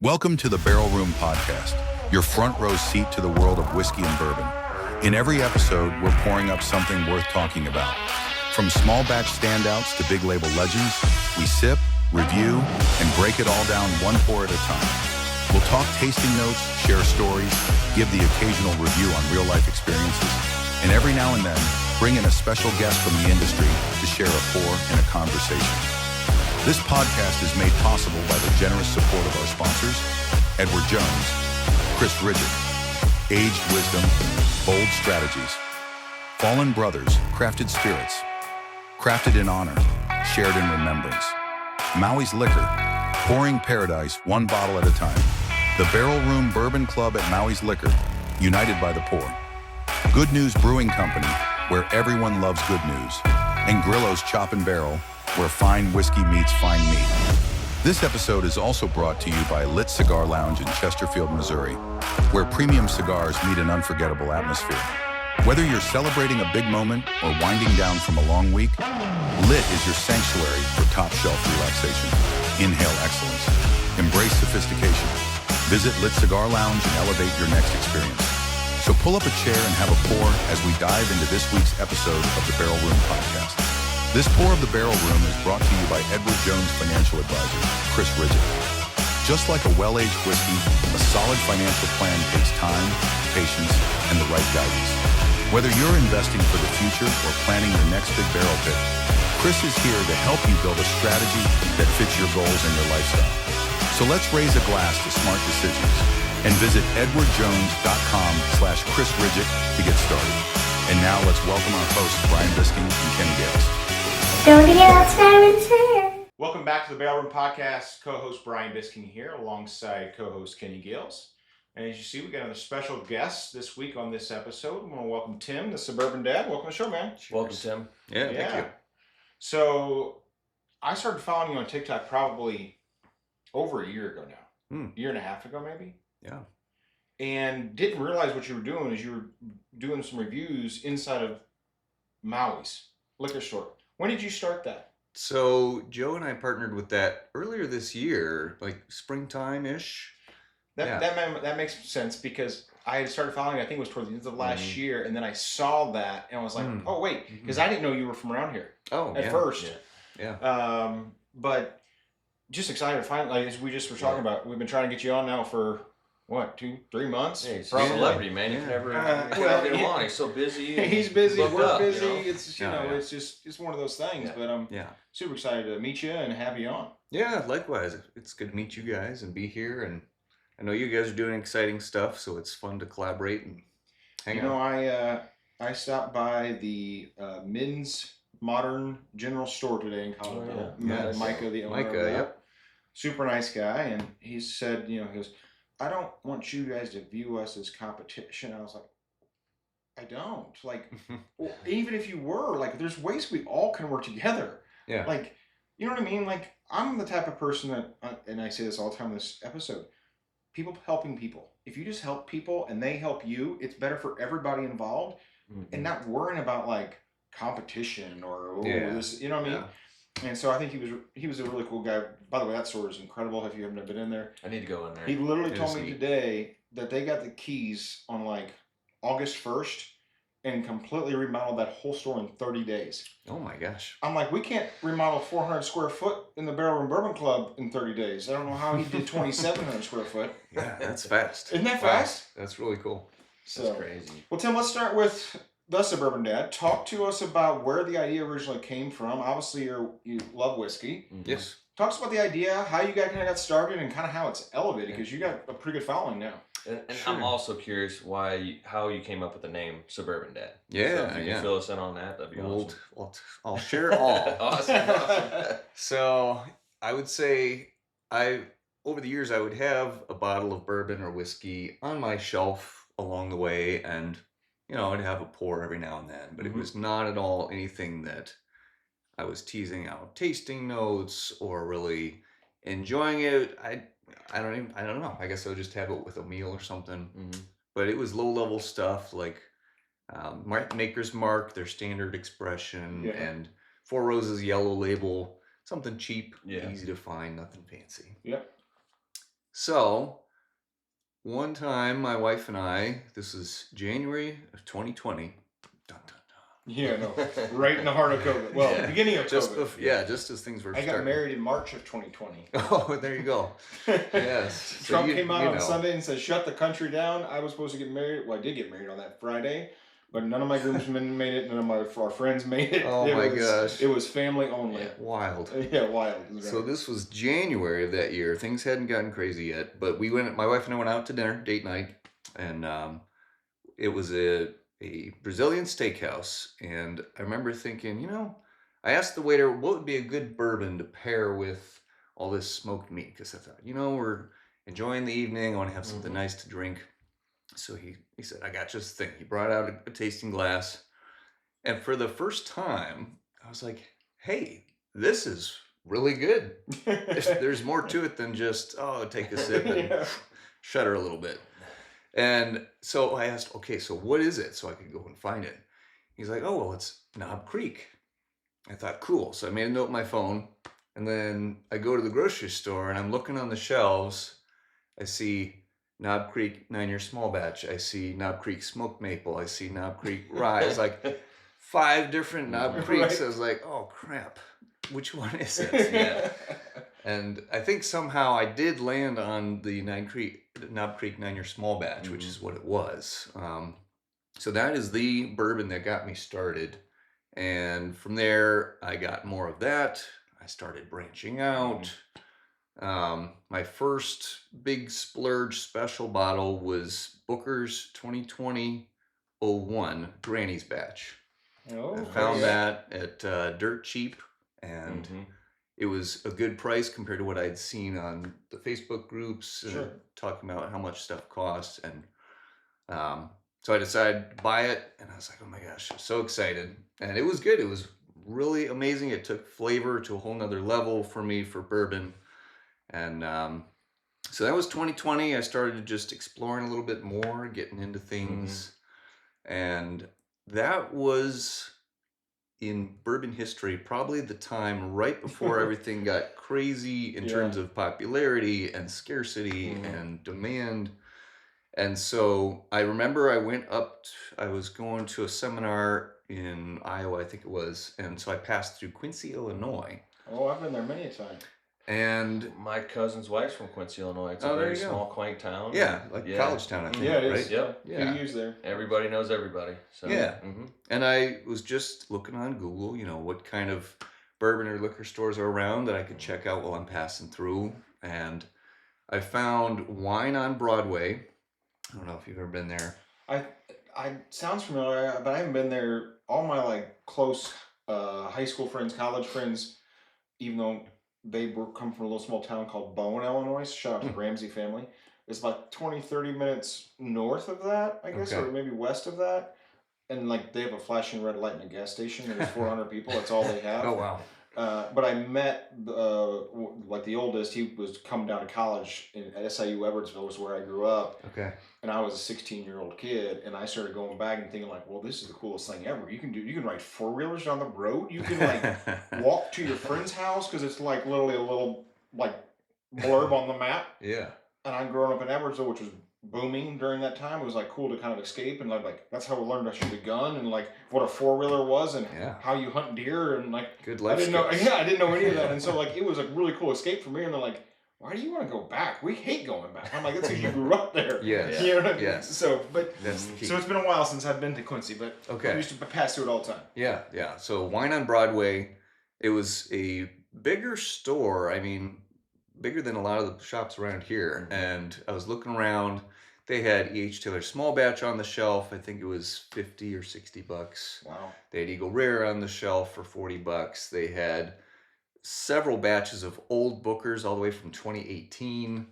Welcome to the Barrel Room Podcast, your front row seat to the world of whiskey and bourbon. In every episode, we're pouring up something worth talking about. From small batch standouts to big label legends, we sip, review, and break it all down one pour at a time. We'll talk tasting notes, share stories, give the occasional review on real-life experiences, and every now and then, bring in a special guest from the industry to share a pour and a conversation. This podcast is made possible by the generous support of our sponsors, Edward Jones, Chris Ridgett, Aged Wisdom, Bold Strategies, Fallen Brothers, Crafted Spirits, Crafted in Honor, Shared in Remembrance, Maui's Liquor, Pouring Paradise one bottle at a time, the Barrel Room Bourbon Club at Maui's Liquor, United by the Pour, Good News Brewing Company, where everyone loves good news, and Grillo's Chop and Barrel, where fine whiskey meets fine meat. This episode is also brought to you by Lit Cigar Lounge in Chesterfield, Missouri, where premium cigars meet an unforgettable atmosphere. Whether you're celebrating a big moment or winding down from a long week, Lit is your sanctuary for top shelf relaxation. Inhale excellence. Embrace sophistication. Visit Lit Cigar Lounge and elevate your next experience. So pull up a chair and have a pour as we dive into this week's episode of the Barrel Room Podcast. This pour of the Barrel Room is brought to you by Edward Jones financial advisor, Chris Ridgett. Just like a well-aged whiskey, a solid financial plan takes time, patience, and the right guidance. Whether you're investing for the future or planning your next big barrel pick, Chris is here to help you build a strategy that fits your goals and your lifestyle. So let's raise a glass to smart decisions and visit edwardjones.com/Chris Ridgett to get started. And now let's welcome our hosts, Brian Bisking and Kenny Gales. Don't forget that's fair. Welcome back to the Barrel Room Podcast. Co-host Brian Bisking here alongside co-host Kenny Gales. And as you see, we got another special guest this week on this episode. I want to welcome Tim, the Subourbon Dad. Welcome to the show, man. Cheers. Welcome, Tim. Yeah, thank you. So, I started following you on TikTok probably over a year ago now. Year and a half ago, maybe? Yeah. And didn't realize what you were doing is you were doing some reviews inside of Maui's liquor store. When did you start that? So Joe and I partnered with that earlier this year, like springtime-ish. That makes sense because I had started following, I think it was towards the end of last year, and then I saw that and I was like, oh wait, because I didn't know you were from around here at first. Yeah. But just excited to find, like as we just were talking about, we've been trying to get you on now for what, 2-3 months? Hey, he's a celebrity, man. You can never get him on. He's so busy. He's busy. We're busy. You know? It's it's one of those things. But I'm super excited to meet you and have you on. Yeah, likewise. It's good to meet you guys and be here. And I know you guys are doing exciting stuff, so it's fun to collaborate and hang out. I stopped by the men's modern general store today in Colorado. Met Micah, the owner. Micah, yep. Super nice guy, and he said, he goes, I don't want you guys to view us as competition. I was like, I don't. Like, well, even if you were, like, there's ways we all can work together. Yeah. Like, you know what I mean? Like, I'm the type of person that, and I say this all the time in this episode, people helping people. If you just help people and they help you, it's better for everybody involved and not worrying about, like, competition or this, you know what I mean? Yeah. And so I think he was a really cool guy. By the way, that store is incredible if you haven't been in there. I need to go in there. He literally told me today that they got the keys on like August 1st and completely remodeled that whole store in 30 days. Oh my gosh. I'm like, we can't remodel 400 square foot in the Barrel Room Bourbon Club in 30 days. I don't know how he did 2,700 square foot. Yeah, that's fast. Isn't that fast? That's really cool. That's crazy. Well, Tim, let's start with the Subourbon Dad. Talk to us about where the idea originally came from. Obviously, you love whiskey. Yes. Talk to us about the idea, how you guys kind of got started, and kind of how it's elevated, because you got a pretty good following now. And I'm also curious how you came up with the name Subourbon Dad. Yeah, so if you can fill us in on that, that'd be awesome. I'll share all. Awesome. So I would say over the years I would have a bottle of bourbon or whiskey on my shelf along the way, and I'd have a pour every now and then, but it was not at all anything that I was teasing out tasting notes or really enjoying it. I don't know. I guess I would just have it with a meal or something. But it was low level stuff like Maker's Mark, their standard expression, and Four Roses Yellow Label, something cheap, easy to find, nothing fancy. Yep. So one time, my wife and I, this is January of 2020. Dun, dun, Yeah, no, right in the heart of COVID. Well, Yeah. beginning of just COVID. just as things were I got starting. married in March of 2020. Oh, there you go. Yes. So Trump you- came out you on know. Sunday and said, "Shut the country down." I was supposed to get married. Well, I did get married on that Friday, but none of my groomsmen made it. None of our friends made it. Oh my gosh. It was family only. Wild. Yeah, wild. It was So great. this was January of that year. Things hadn't gotten crazy yet, but my wife and I went out to dinner, date night, and it was a Brazilian steakhouse. And I remember thinking, I asked the waiter what would be a good bourbon to pair with all this smoked meat, because I thought, we're enjoying the evening. I want to have something nice to drink. So he said, I got just the thing. He brought out a tasting glass. And for the first time, I was like, hey, this is really good. There's more to it than just, take a sip and Yeah. shudder a little bit. And so I asked, okay, so what is it? So I could go and find it. He's like, oh, well, it's Knob Creek. I thought, cool. So I made a note on my phone. And then I go to the grocery store and I'm looking on the shelves. I see Knob Creek 9-year small batch. I see Knob Creek smoked maple. I see Knob Creek rye. It's like 5 different Knob Creeks. Right. I was like, oh, crap. Which one is it? Yeah. And I think somehow I did land on the Knob Creek 9-year small batch, which is what it was. So that is the bourbon that got me started. And from there, I got more of that. I started branching out. My first big splurge special bottle was Booker's 2020-01 Granny's Batch. Oh, I found yeah. that at dirt cheap, and Mm-hmm. it was a good price compared to what I'd seen on the Facebook groups Sure. talking about how much stuff costs. And so I decided to buy it, and I was like, oh my gosh, I'm so excited. And it was good. It was really amazing. It took flavor to a whole nother level for me for bourbon. And so that was 2020. I started just exploring a little bit more, getting into things. And that was in bourbon history, probably the time right before everything got crazy in terms of popularity and scarcity and demand. And so I remember I was going to a seminar in Iowa, I think it was. And so I passed through Quincy, Illinois. Oh, I've been there many a time. And My cousin's wife's from Quincy, Illinois. It's Oh, a there very you go. small, quaint town. yeah, like college town, I think, Yeah, it right? is. Yep. Yeah. Who used there? Everybody knows everybody. So Yeah. mhm. And I was just looking on Google, what kind of bourbon or liquor stores are around that I could check out while I'm passing through. And I found Wine on Broadway. I don't know if you've ever been there. I sounds familiar, but I haven't been there. All my close high school friends, college friends, even though they come from a little small town called Bowen, Illinois. Shout out to the Ramsey family. It's about 20, 30 minutes north of that, I guess, Okay. or maybe west of that. And they have a flashing red light in a gas station. There's 400 people. That's all they have. Oh, wow. But I met the oldest. He was coming down to college at SIU Edwardsville, was where I grew up. Okay. And I was a 16-year-old kid, and I started going back and thinking well, this is the coolest thing ever. You can ride 4-wheelers down the road. You can walk to your friend's house because it's literally a little blurb on the map. Yeah. And I'm growing up in Edwardsville, which was booming during that time. It was cool to kind of escape, and that's how I learned to shoot a gun and what a 4-wheeler was and Yeah. how you hunt deer and Good I life didn't know. skills. Yeah, I didn't know any of that, and so it was a really cool escape for me. And they're like, "Why do you want to go back? We hate going back." I'm like, "That's because you grew up there." Yes. You know what I mean? Yes. So, but That's the key. so it's been a while since I've been to Quincy, but Okay. I used to pass through it all the time. Yeah, yeah. So Wine on Broadway, it was a bigger store. I mean, bigger than a lot of the shops around here. And I was looking around. They had E.H. Taylor small batch on the shelf. I think it was $50 or $60. Wow. They had Eagle Rare on the shelf for $40. They had several batches of old Bookers all the way from 2018.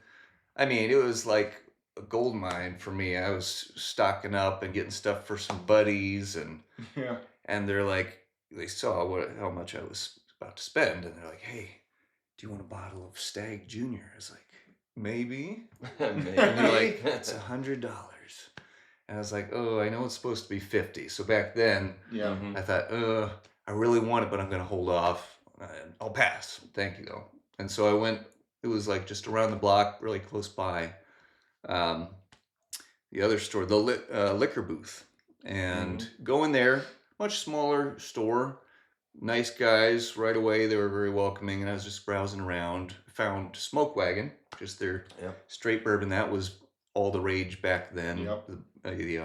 I mean, it was like a gold mine for me. I was stocking up and getting stuff for some buddies, and Yeah. they're like, they saw how much I was about to spend, and they're like, hey, do you want a bottle of Stag Junior? I was like, maybe. And they're like, it's $100. And I was like, oh, I know it's supposed to be $50. So back then, Yeah. I thought, I really want it, but I'm going to hold off. I'll pass. Thank you, though. And so I went It was like just around the block, really close by. Um, the other store, the liquor booth, and go in there, much smaller store. Nice guys right away. They were very welcoming, and I was just browsing around. Found Smoke Wagon, just their Yep. straight bourbon. That was all the rage back then. Yep. The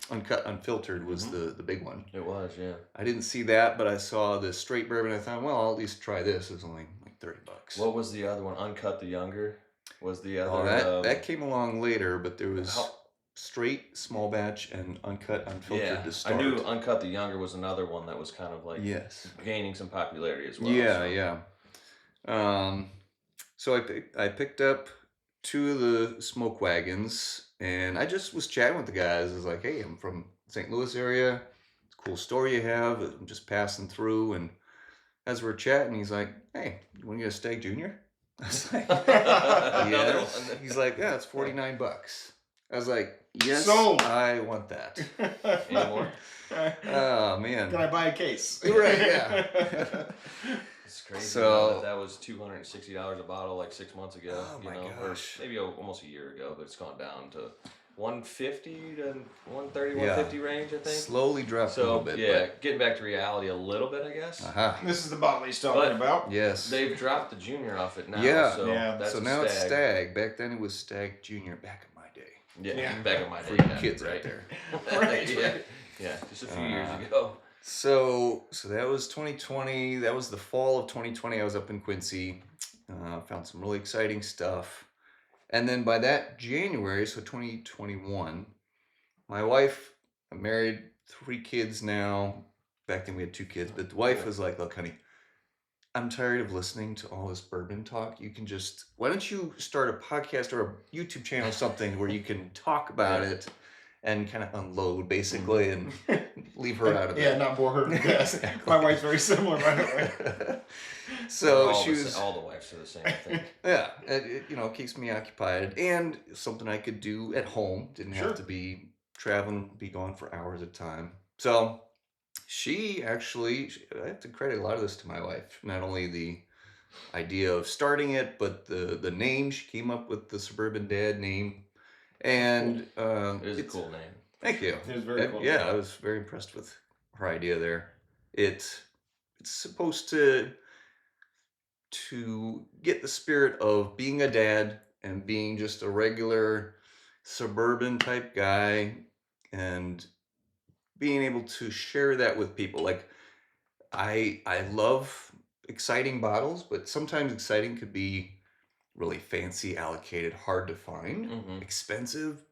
uncut, unfiltered was the big one. It was, yeah. I didn't see that, but I saw the straight bourbon. I thought, well, I'll at least try this. It was only like $30. What was the other one? Uncut the Younger was the other. Oh, that came along later, but there was How- straight, small batch, and uncut, unfiltered yeah, to I start. knew Uncut the Younger was another one that was kind of like Yes. gaining some popularity as well. Yeah, so. yeah. So I picked up 2 of the Smoke Wagons, and I just was chatting with the guys. I was like, "Hey, I'm from St. Louis area. It's a cool store you have. I'm just passing through." And as we're chatting, he's like, "Hey, you want to get a Stag Junior?" I was like, Another "Yeah." one. He's like, "Yeah, it's $49." I was like, "Yes, Sold. I want that." Anymore? Oh man. Can I buy a case? Right, yeah. It's crazy. So- that was $260 a bottle like 6 months ago. Oh, you my know, or gosh. maybe almost a year ago, but it's gone down to 150 to 130, Yeah. 150 range, I think. Slowly dropped a little So bit. yeah, getting back to reality a little bit, I guess. But, uh-huh. This is the bottle he's talking But- about. Yes. They've dropped the junior off it now. Yeah. So Yeah. that's So a now it's Stag. Stag. Back then it was Stag Junior. Back in my day. Yeah, Yeah. back in my day. For you yeah, kids right out there. Right, yeah. right. Yeah, just a few years Uh, ago. So that was 2020. That was the fall of 2020. I was up in Quincy. Found some really exciting stuff. And then by that January, so 2021, my wife, I'm married, 3 kids now. Back then we had 2 kids, but the wife was like, "Look, honey, I'm tired of listening to all this bourbon talk. You can just, why don't you start a podcast or a YouTube channel or something where you can talk about Yeah. it and kind of unload basically and leave her out of Yeah, it." not bore her. Yes. Exactly. My wife's very similar, by the way. So all she the, was, all the wives are the same, I think. yeah, it keeps me occupied and something I could do at home. Didn't Sure. have to be traveling, be gone for hours at a time. So she actually, I have to credit a lot of this to my wife. Not only the idea of starting it, but the name. She came up with the Suburban Dad name, and It is a cool name. Thank you. It is very cool. Yeah, I was very impressed with her idea there. It's supposed to get the spirit of being a dad and being just a regular suburban type guy and being able to share that with people. Like I love exciting bottles, but sometimes exciting could be really fancy, allocated, hard to find, Mhm. expensive.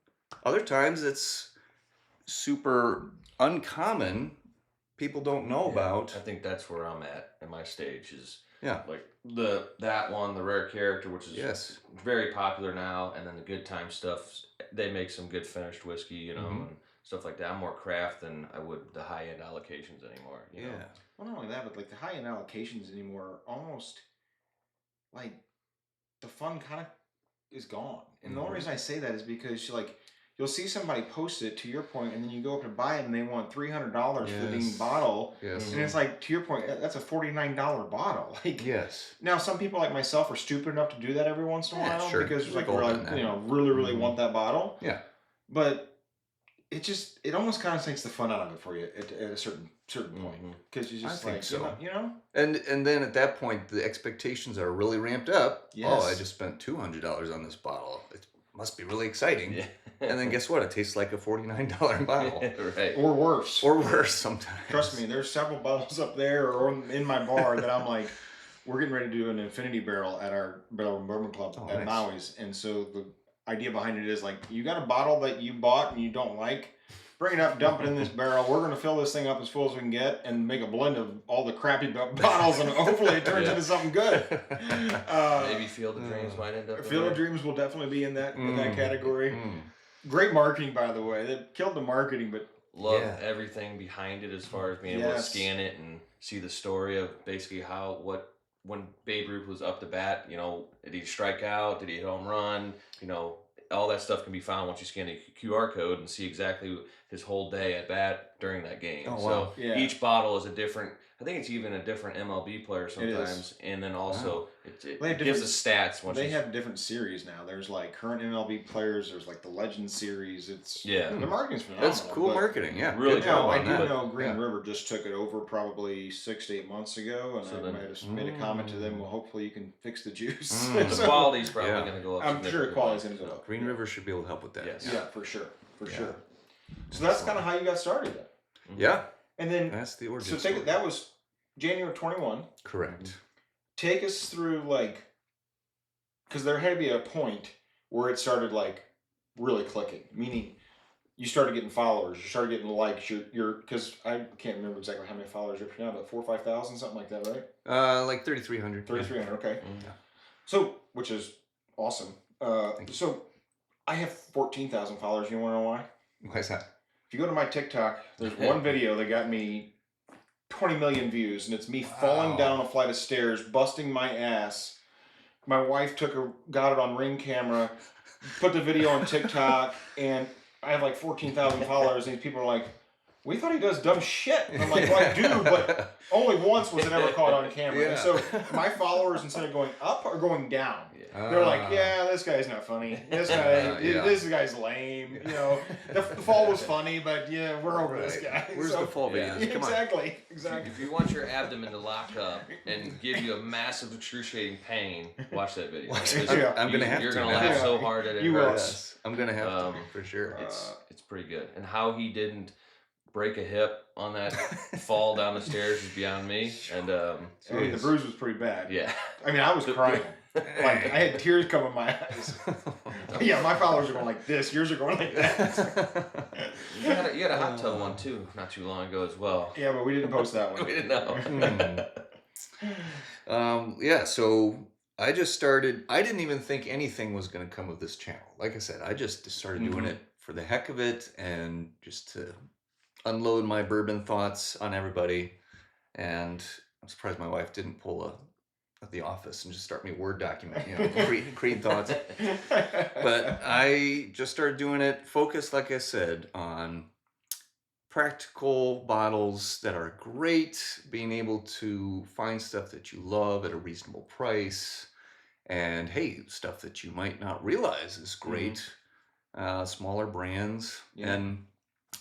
Other times it's super uncommon. People don't know Yeah, about. I think that's where I'm at in my stage is Yeah. like that one, the rare character, which is Yes. very popular now, and then the good time stuff. They make some good finished whiskey, you know, Mhm. and stuff like that. I'm more craft than I would the high end allocations anymore. You know? Yeah. Well, not only that, but like the high end allocations anymore, are almost like the fun kind of is gone. And the only Mhm. reason I say that is because like you'll see somebody post it to your point, and then you go up to buy it, and they want $300 for the dang Yes. bottle, Yes. and it's like to your point, that's a $49 bottle. Like Yes. now, some people like myself are stupid enough to do that every once in a Yeah, while sure. because there's like We've all really, done that. you know, really Mhm. want that bottle. Yeah. But it almost kind of takes the fun out of it for you at a certain point Mhm. because you just think like so. you know. And then at that point the expectations are really ramped up. Oh, I Yes. just spent $200 on this bottle. It must be really exciting. Yeah. And then guess what? It tastes like a $49 bottle. right. Or worse. Or worse sometimes. Trust me, there's several bottles up there or in my bar that I'm like, we're getting ready to do an infinity barrel at our Barrel and Bourbon Club Oh, at nice. Maui's, and so the idea behind it is like, you got a bottle that you bought and you don't like, bring it up, dump it in this barrel. We're gonna fill this thing up as full as we can get and make a blend of all the crappy bottles, and hopefully it turns Yeah. into something good. Maybe Field of Dreams might end up. in Field of there. Dreams will definitely be in that Mm. category. Mm. Great marketing, by the way. They killed the marketing, but Love Yeah. everything behind it as far as being able to Yes. scan it and see the story of basically when Babe Ruth was up to bat, you know, did he strike out? Did he hit a home run? You know, all that stuff can be found once you scan a QR code and see exactly his whole day at bat during that game. Oh, So wow. Yeah. each bottle is a different, I think it's even a different MLB player sometimes, and then also it They have gives different- the stats. Once They you, have different series now. There's like current MLB players. There's like the Legend series. It's Yeah. the marketing's phenomenal. That's cool but marketing. Yeah, Really good cool. job Now, I on do that. know Green Yeah. River just took it over probably 6 to 8 months ago, and So I then- might have made a comment to them. Well, hopefully you can fix the juice. Mm. the So, quality's probably Yeah. going to go up. I'm sure significantly. quality's going to go up. Green River should be able to help with that. Yes. Yeah, for sure, for Yeah. sure. So that's kind of how you got started, then. Yeah, And then that's the origin so story. that was January 21. Correct. Take us through like, because there had to be a point where it started like really clicking, meaning you started getting followers, you started getting likes. Your because I can't remember exactly how many followers you have now, but 4,000 or 5,000, something like that, right? Like 3,300. 3,300. Okay. Mhm. So which is awesome. So I have 14,000 followers. You want to know why? Why is that? If you go to my TikTok, there's one video that got me 20 million views, and it's me falling Wow. down a flight of stairs, busting my ass. My wife got it on Ring camera, put the video on TikTok, and I have like 14,000 followers, and these people are like, "We thought he does dumb shit." And I'm like, "Well, I do, but only once was it ever caught on camera." And so my followers, instead of going up, are going down. They're like, "Yeah, this guy's not funny. This guy's lame. You know, the fall was funny, but yeah, we're over this guy." Where's So- the fall yeah. videos? Come on. Exactly. If you want your abdomen to lock up and give you a massive excruciating pain, watch that video. Watch Because it. I'm gonna have You're to gonna now. laugh Yeah. so hard that it You will. hurts. Yes, I'm gonna have to for sure. It's pretty good. And how he didn't break a hip on that fall down the stairs is beyond me. And I mean, the bruise was pretty bad. yeah, I mean, I was crying. Like, I had tears come in my eyes. Yeah, my followers are going like this. Yours are going like that. you had a hot tub one too, not too long ago as well. Yeah, but we didn't post that We one. didn't know. Yeah, so I just started. I didn't even think anything was going to come of this channel. Like I said, I just started doing it for the heck of it and just to unload my bourbon thoughts on everybody. And I'm surprised my wife didn't pull at the office and just start me a Word document, creating thoughts. But I just started doing it, focused, like I said, on practical bottles that are great, being able to find stuff that you love at a reasonable price, and hey, stuff that you might not realize is great, smaller brands, Yeah. and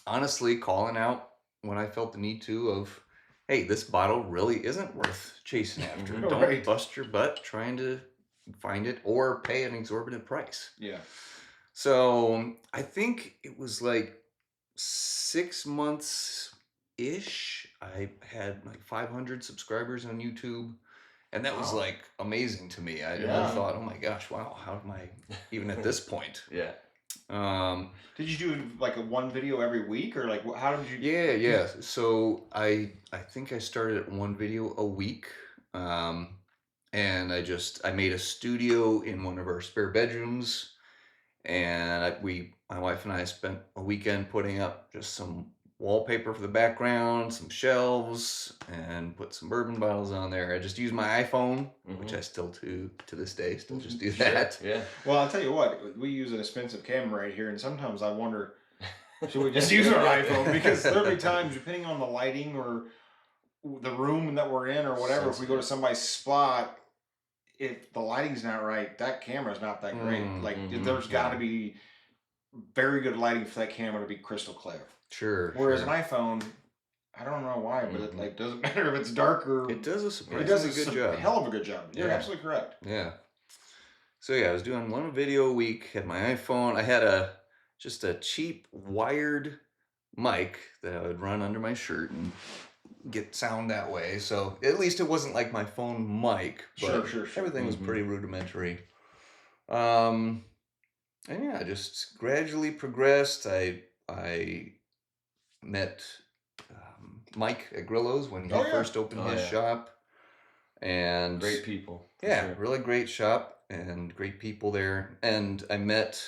honestly calling out when I felt the need to of, hey, this bottle really isn't worth chasing after. Mhm. Don't Right. bust your butt trying to find it or pay an exorbitant price. Yeah. So I think it was like 6 months ish. I had like 500 subscribers on YouTube. And that was Wow. like amazing to me. I Yeah. thought, oh my gosh, wow, how am I even at this point? Yeah. Did you do like a one video every week, or like how did you? Yeah. So I think I started at one video a week. And I made a studio in one of our spare bedrooms. And my wife and I spent a weekend putting up just some wallpaper for the background, some shelves, and put some bourbon bottles on there. I just used my iPhone, which I still to this day still just do that. Yeah. Well, I'll tell you what. We use an expensive camera right here, and sometimes I wonder, should we just use our iPhone? Because there'll be times, depending on the lighting or the room that we're in or whatever, if we go to somebody's spot, if the lighting's not right, that camera's not that great. Like there's got to be very good lighting for that camera to be crystal clear. Sure. Whereas sure. an iPhone, I don't know why, but it like doesn't matter if it's darker. It does a It surprisingly does good a job. hell of a good job. You're Yeah. absolutely correct. Yeah. So yeah, I was doing one video a week, had my iPhone. I had just a cheap wired mic that I would run under my shirt and get sound that way. So at least it wasn't like my phone mic, but Sure. everything was pretty rudimentary. And yeah, I just gradually progressed. I met Mike at Grillo's when he Oh, yeah. first opened Oh, his yeah. shop. And Great people. for yeah, sure. really great shop and great people there. And I met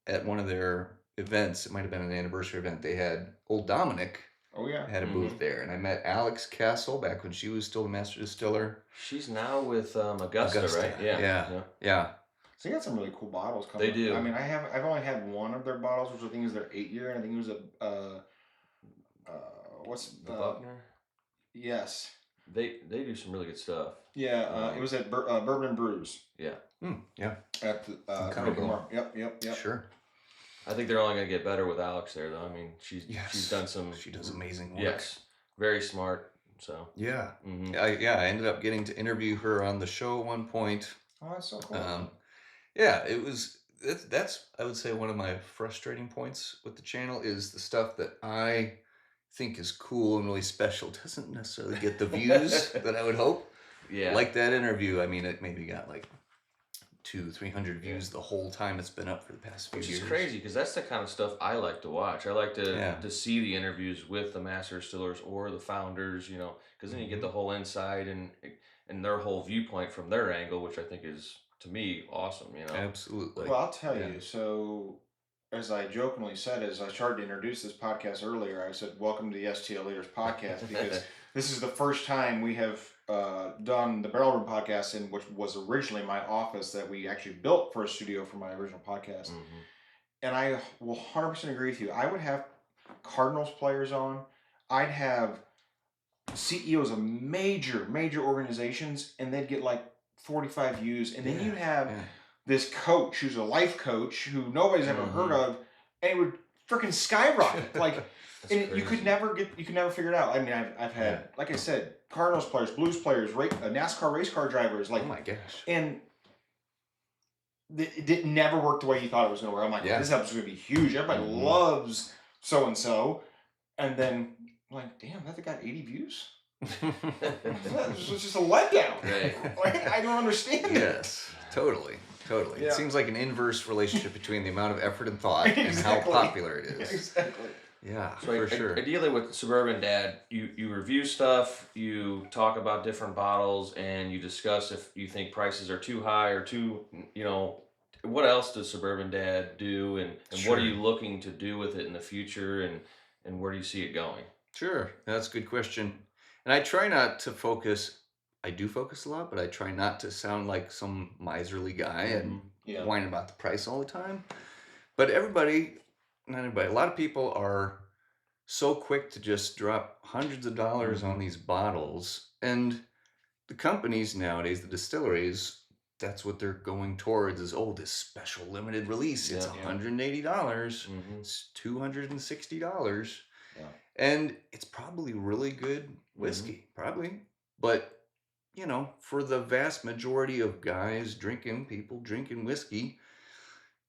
at one of their events. It might have been an anniversary event. They had Old Dominic Oh yeah. had a booth there, and I met Alex Castle back when she was still the master distiller. She's now with Augusta, right? Yeah. So you got some really cool bottles coming. They do. I mean, I've only had one of their bottles, which I think is their 8-year, and I think it was a what's The Buckner. yes. They do some really good stuff. Yeah, it was at Bourbon and Brews Yeah. Yeah. at the Kind of Bourbon Mar- Yep. Sure. I think they're only going to get better with Alex there, though. I mean, she's Yes. done some. She does amazing work. Yes, very smart. So Yeah. mhm. I ended up getting to interview her on the show at one point. Oh, that's so cool. Yeah, it was. That's I would say one of my frustrating points with the channel is the stuff that I think is cool and really special doesn't necessarily get the views that I would hope. Yeah, Like that interview, I mean, it maybe got like 200-300 views the whole time it's been up for the past few which years. is crazy because that's the kind of stuff I like to watch. I like Yeah. to see the interviews with the master distillers or the founders, you know, because then you get the whole insight and their whole viewpoint from their angle, which I think is to me awesome. You know, Absolutely. Well, I'll tell Yeah. you. So, as I jokingly said, as I started to introduce this podcast earlier, I said, "Welcome to the STL Leaders Podcast," because this is the first time we have done the Barrel Room Podcast, in which was originally my office that we actually built for a studio for my original podcast. Mhm. And I will 100% agree with you. I would have Cardinals players on. I'd have CEOs of major organizations, and they'd get like 45 views, and then Yeah, you'd have yeah. this coach who's a life coach who nobody's ever heard of, and it would freaking skyrocket. Like, That's and you crazy. could never figure it out. I mean, I've had, like I said, Cardinals players, Blues players, NASCAR race car drivers, like, Oh my gosh. and it never worked the way you thought it was going to work. I'm like, Yeah. this episode's going to be huge. Everybody loves so and so, and then I'm like, damn, that got 80 views. It was just a letdown. Right. Like, I don't understand it. Yes, totally. It Yeah. seems like an inverse relationship between the amount of effort and thought and Exactly. how popular it is. Exactly. Yeah, So for sure. ideally with Suburban Dad, you review stuff, you talk about different bottles, and you discuss if you think prices are too high or too, you know, what else does Suburban Dad do, and what are Sure. you looking to do with it in the future, and where do you see it going? Sure, that's a good question. And I try not to focus. I do focus a lot, but I try not to sound like some miserly guy and Yeah. whine about the price all the time. But everybody, not everybody, a lot of people are so quick to just drop hundreds of dollars on these bottles. And the companies nowadays, the distilleries, that's what they're going towards is, oh, this special limited release. It's Yeah. $180. Mhm. It's $260. Yeah. And it's probably really good whiskey, probably. But, you know, for the vast majority of people drinking whiskey,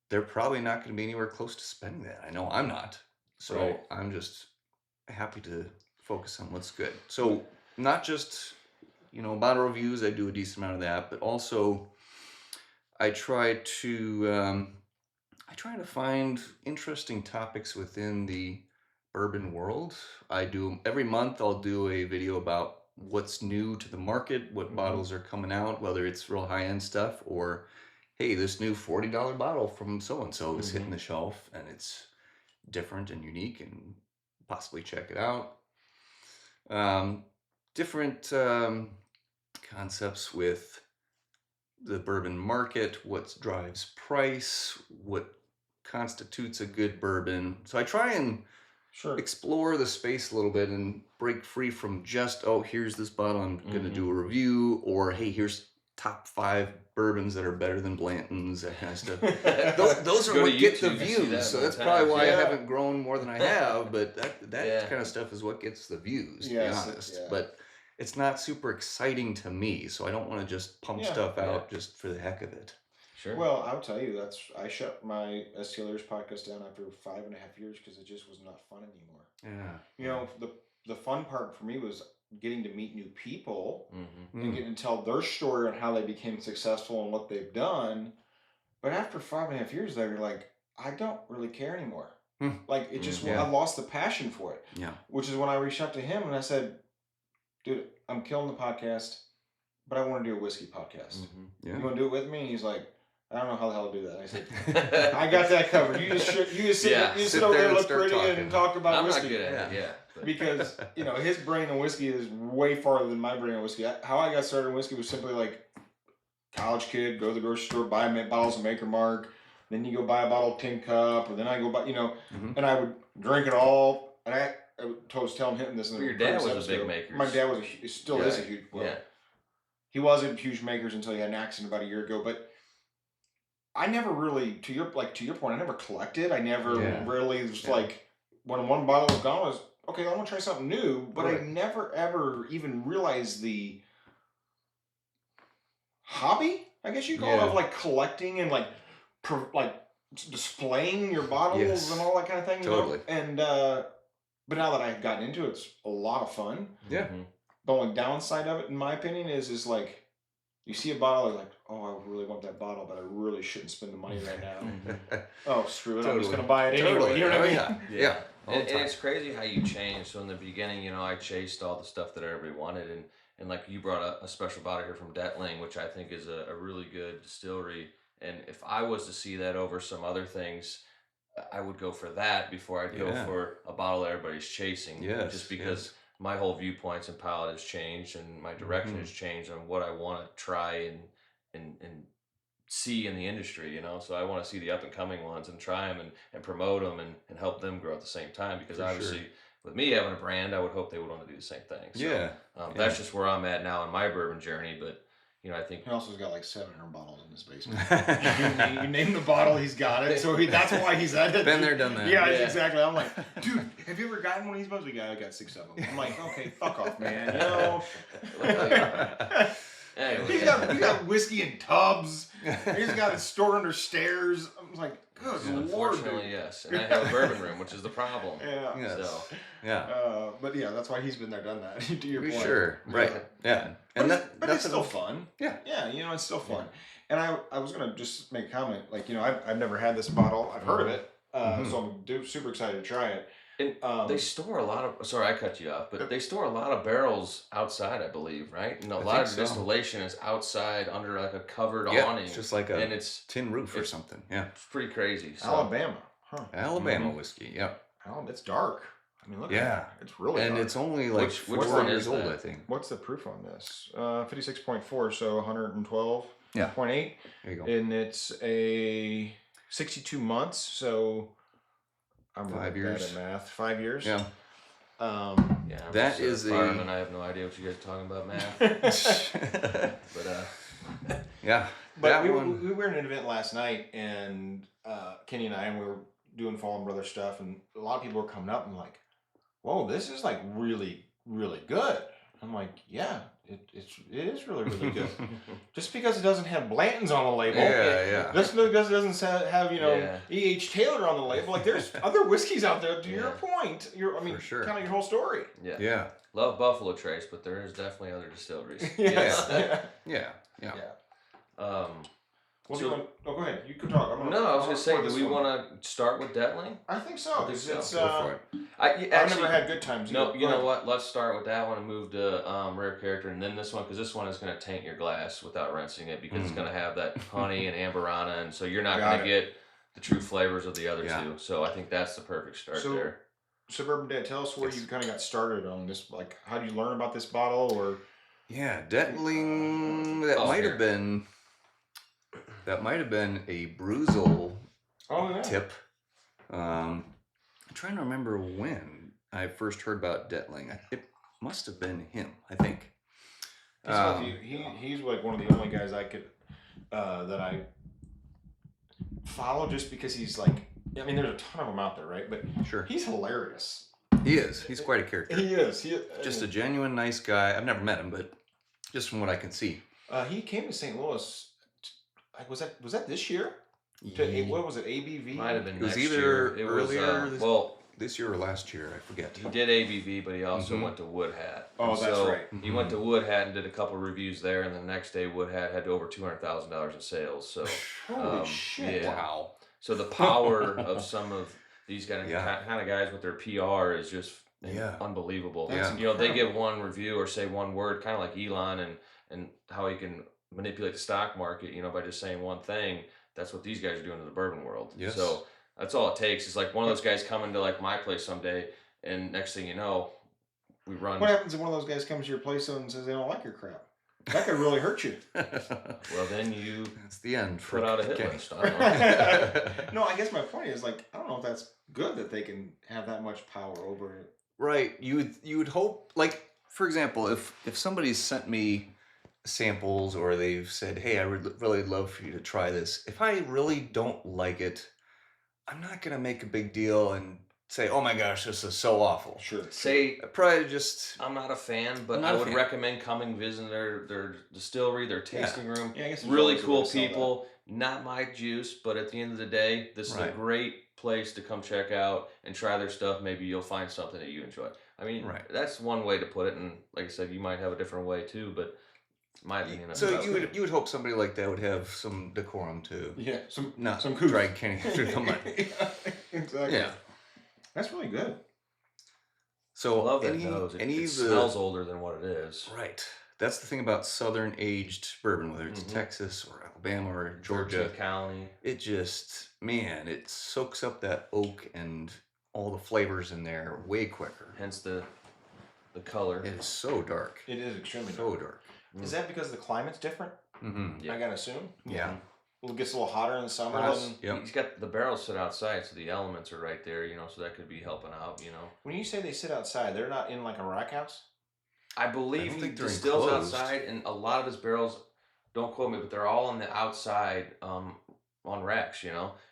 they're probably not going to be anywhere close to spending that. I know I'm not. So Right. I'm just happy to focus on what's good. So not just, you know, bottle reviews, I do a decent amount of that, but also I try to find interesting topics within the bourbon world. Every month I'll do a video about what's new to the market, what bottles are coming out, whether it's real high-end stuff or hey, this new $40 bottle from so and so is hitting the shelf and it's different and unique and possibly check it out. Different concepts with the bourbon market, what drives price, what constitutes a good bourbon. So I try and Sure. explore the space a little bit and break free from just, oh, here's this bottle, I'm going to do a review, or hey, here's top 5 bourbons that are better than Blanton's, that kind of stuff. Those are Go to what get the YouTube and see that views. So that's many probably times, why I yeah. haven't grown more than I have, but that Yeah. kind of stuff is what gets the views, to Yes, be honest. yeah. But it's not super exciting to me, so I don't want to just pump Yeah, stuff out just for the heck of it. Sure. Well, I'll tell you, I shut my STLers podcast down after 5.5 years because it just was not fun anymore. Yeah. You know, the fun part for me was getting to meet new people Mhm. and getting to tell their story on how they became successful and what they've done. But after 5.5 years, they were like, I don't really care anymore. Hmm. Like it just, Yeah. I lost the passion for it. Yeah. Which is when I reached out to him and I said, dude, I'm killing the podcast, but I want to do a whiskey podcast. Mhm. Yeah. You want to do it with me? And he's like, I don't know how the hell to do that. I said, I got that covered. You just sit, Yeah. you Sit sit over there there, and look start pretty, talking. and talk about I'm whiskey. not good at it. Yeah. But- Because his brain on whiskey is way farther than my brain on whiskey. How I got started in whiskey was simply like college kid, go to the grocery store, buy bottles of Maker Mark, then you go buy a bottle of Tin Cup, or then I go buy, Mhm. and I would drink it all. And was telling him this in the Your dad previous was a big episode. maker. My dad was still is a Yeah. huge. Well, Yeah. he wasn't huge makers until he had an accident about a year ago. But I never really, to your point, I never collected. I never Yeah. really was Yeah. like, when one bottle was gone, I was okay. I want to try something new. But I Right. never ever even realized the hobby, I guess you call it, Yeah. of like collecting and like displaying your bottles Yes. and all that kind of thing. You know? Totally. And but now that I've gotten into it, it's a lot of fun. Yeah. Mhm. The only downside of it, in my opinion, is like you see a bottle, you're like, oh, I really want that bottle, but I really shouldn't spend the money right now. Oh, screw it! I'm just Totally. gonna buy it anyway. Totally. You know what I mean? Yeah. Yeah. All And, the and time. it's crazy how you change. So in the beginning, you know, I chased all the stuff that everybody wanted, and like you brought a special bottle here from Detling, which I think is a really good distillery. And if I was to see that over some other things, I would go for that before I'd go Yeah. for a bottle that everybody's chasing. Yes, Just because yes. my whole viewpoints and palette has changed, and my direction has changed on what I want to try and see in the industry, you know. So I want to see the up and coming ones and try them and promote them and help them grow at the same time. Because For sure. obviously, with me having a brand, I would hope they would want to do the same thing. So, Yeah. that's just where I'm at now in my bourbon journey. But you know, I think He also's got like 700 bottles in his basement. You name the bottle, he's got it. So that's why he's at it. Been there, done that. Yeah, Yeah. exactly. I'm like, dude, have you ever gotten one of these bottles? Yeah, I got 6 of them. I'm like, okay, fuck off, man. You know. anyway, He's got whiskey in tubs. He's got it stored under stairs. I'm like, good lord, unfortunately, dude. yes. And I have a bourbon room, which is the problem. Yeah. Yes. So. Yeah. But yeah, that's why he's been there, done that. To your For point. sure. Right. Yeah. But, And but it's still fun. Yeah. Yeah, you know, it's still fun. And I was gonna just make a comment, like, you know, I've never had this bottle. I've heard of it, so I'm super excited to try it. And they store a lot of. Sorry, I cut you off, but they store a lot of barrels outside, I believe, right? And a lot of think so. distillation is outside under like a covered Yeah. awning. It's just like a and it's tin roof or something. Yeah. pretty crazy. So. Alabama, huh? Alabama whiskey. Yeah. It's dark. I mean, look at Yeah. it. It's really And dark. it's only like Which 4 one years is old, that? I think. What's the proof on this? 56.4, so 112.8. Yeah. There you go. And it's a 62 months, so I'm 5 really bad years. at math. 5 years. Yeah. Yeah, I'm That just is a- fireman. I have no idea what you guys are talking about, math. But Yeah. But That we one. were in an event last night, and Kenny and I, and we were doing Fallen Brother stuff, and a lot of people were coming up and like, "Whoa, this is like really, really good." I'm like, "Yeah, it is really, really good." Just because it doesn't have Blanton's on the label, Yeah. just because it doesn't have Yeah. E.H. Taylor on the label, like there's other whiskeys out there. To your Yeah. point, For sure. kind of your whole story. yeah, Yeah. love Buffalo Trace, but there is definitely other distilleries. Yes. Yeah. Yeah. Yeah. Well, So- go ahead. You can talk. No, I was gonna say, record do this we one. want to start with Detling? I think so. I think 'Cause so. it's, Go for it. I've never had good times. No, either. you Go know ahead. what? Let's start with that one and move to rare character, and then this one, because this one is going to taint your glass without rinsing it, because it's going to have that honey and amberana, and so you're not Got going to it. get the true flavors of the other Yeah. two. So I think that's the perfect start So- there. Suburban Dad, tell us where Yes. you kind of got started on this. Like, how did you learn about this bottle? Or Yeah, Detling. That Oh, might here. have been. That might have been a Bruzel yeah, tip. I'm trying to remember when I first heard about Detling. It must have been him, I think. he's like one of the only guys I could that I follow, just because he's like. I mean, there's a ton of them out there, right? But Sure. he's hilarious. He is. He's quite a character. He is. Just a genuine nice guy. I've never met him, but just from what I can see. He came to St. Louis. Like, was that this year? What was it? ABV. Might have been It was next either year. It earlier was this- well, This year or last year, I forget. he did ABV, but he also Mhm. went to Wood Hat. Oh, And that's so right. He went to Wood Hat and did a couple reviews there, and the next day Wood Hat had over $200,000 in sales. So Holy shit! yeah. Wow. So the power of some of these kind Yeah. of guys with their PR is just Yeah. unbelievable. That's You know, they incredible. give one review or say one word, kind of like Elon and how he can manipulate the stock market, you know, by just saying one thing. That's what these guys are doing in the bourbon world. Yes. So that's all it takes. It's like one of those guys coming to like my place someday, and next thing you know, we run. What happens if one of those guys comes to your place and says they don't like your crap? That could really hurt you. Well, then you That's the end. for put out a hit Kenny. list. I don't know. No, I guess my point is, like, I don't know if that's good that they can have that much power over Right. You would hope, like, for example, if somebody's sent me samples or they've said, "Hey, I would really love for you to try this." If I really don't like it, I'm not gonna make a big deal and say, "Oh my gosh, this is so awful." Sure. Say I probably just I'm not a fan, but I'm not I a would fan. recommend coming visiting their distillery, their tasting room. Yeah, I guess there's Really always a way cool to sell that. people. Not my juice, but at the end of the day, this is a Right. great place to come check out and try their stuff. Maybe you'll find something that you enjoy. I mean, Right. that's one way to put it, and like I said, you might have a different way too. But my opinion, that's So about you it. would hope somebody like that would have some decorum too, Yeah, some not some couth. drag Kenny through the mud. Yeah, exactly. Yeah. That's really good. So I love that any nose. It, any it of the smells older than what it is. right. That's the thing about southern aged bourbon, whether it's Mhm. Texas or Alabama or Georgia. 13th County. It just, man, it soaks up that oak and all the flavors in there way quicker. Hence the color. It is so dark. It is extremely So dark. dark. Is that because the climate's different? Mm-hmm. Yeah. I gotta assume. Yeah. It gets a little hotter in the summer. Plus, than- Yep. he's got the barrels sit outside, so the elements are right there, so that could be helping out, When you say they sit outside, they're not in like a rack house. I believe don't he think they're distills enclosed. outside, and a lot of his barrels, don't quote me, but they're all on the outside on racks,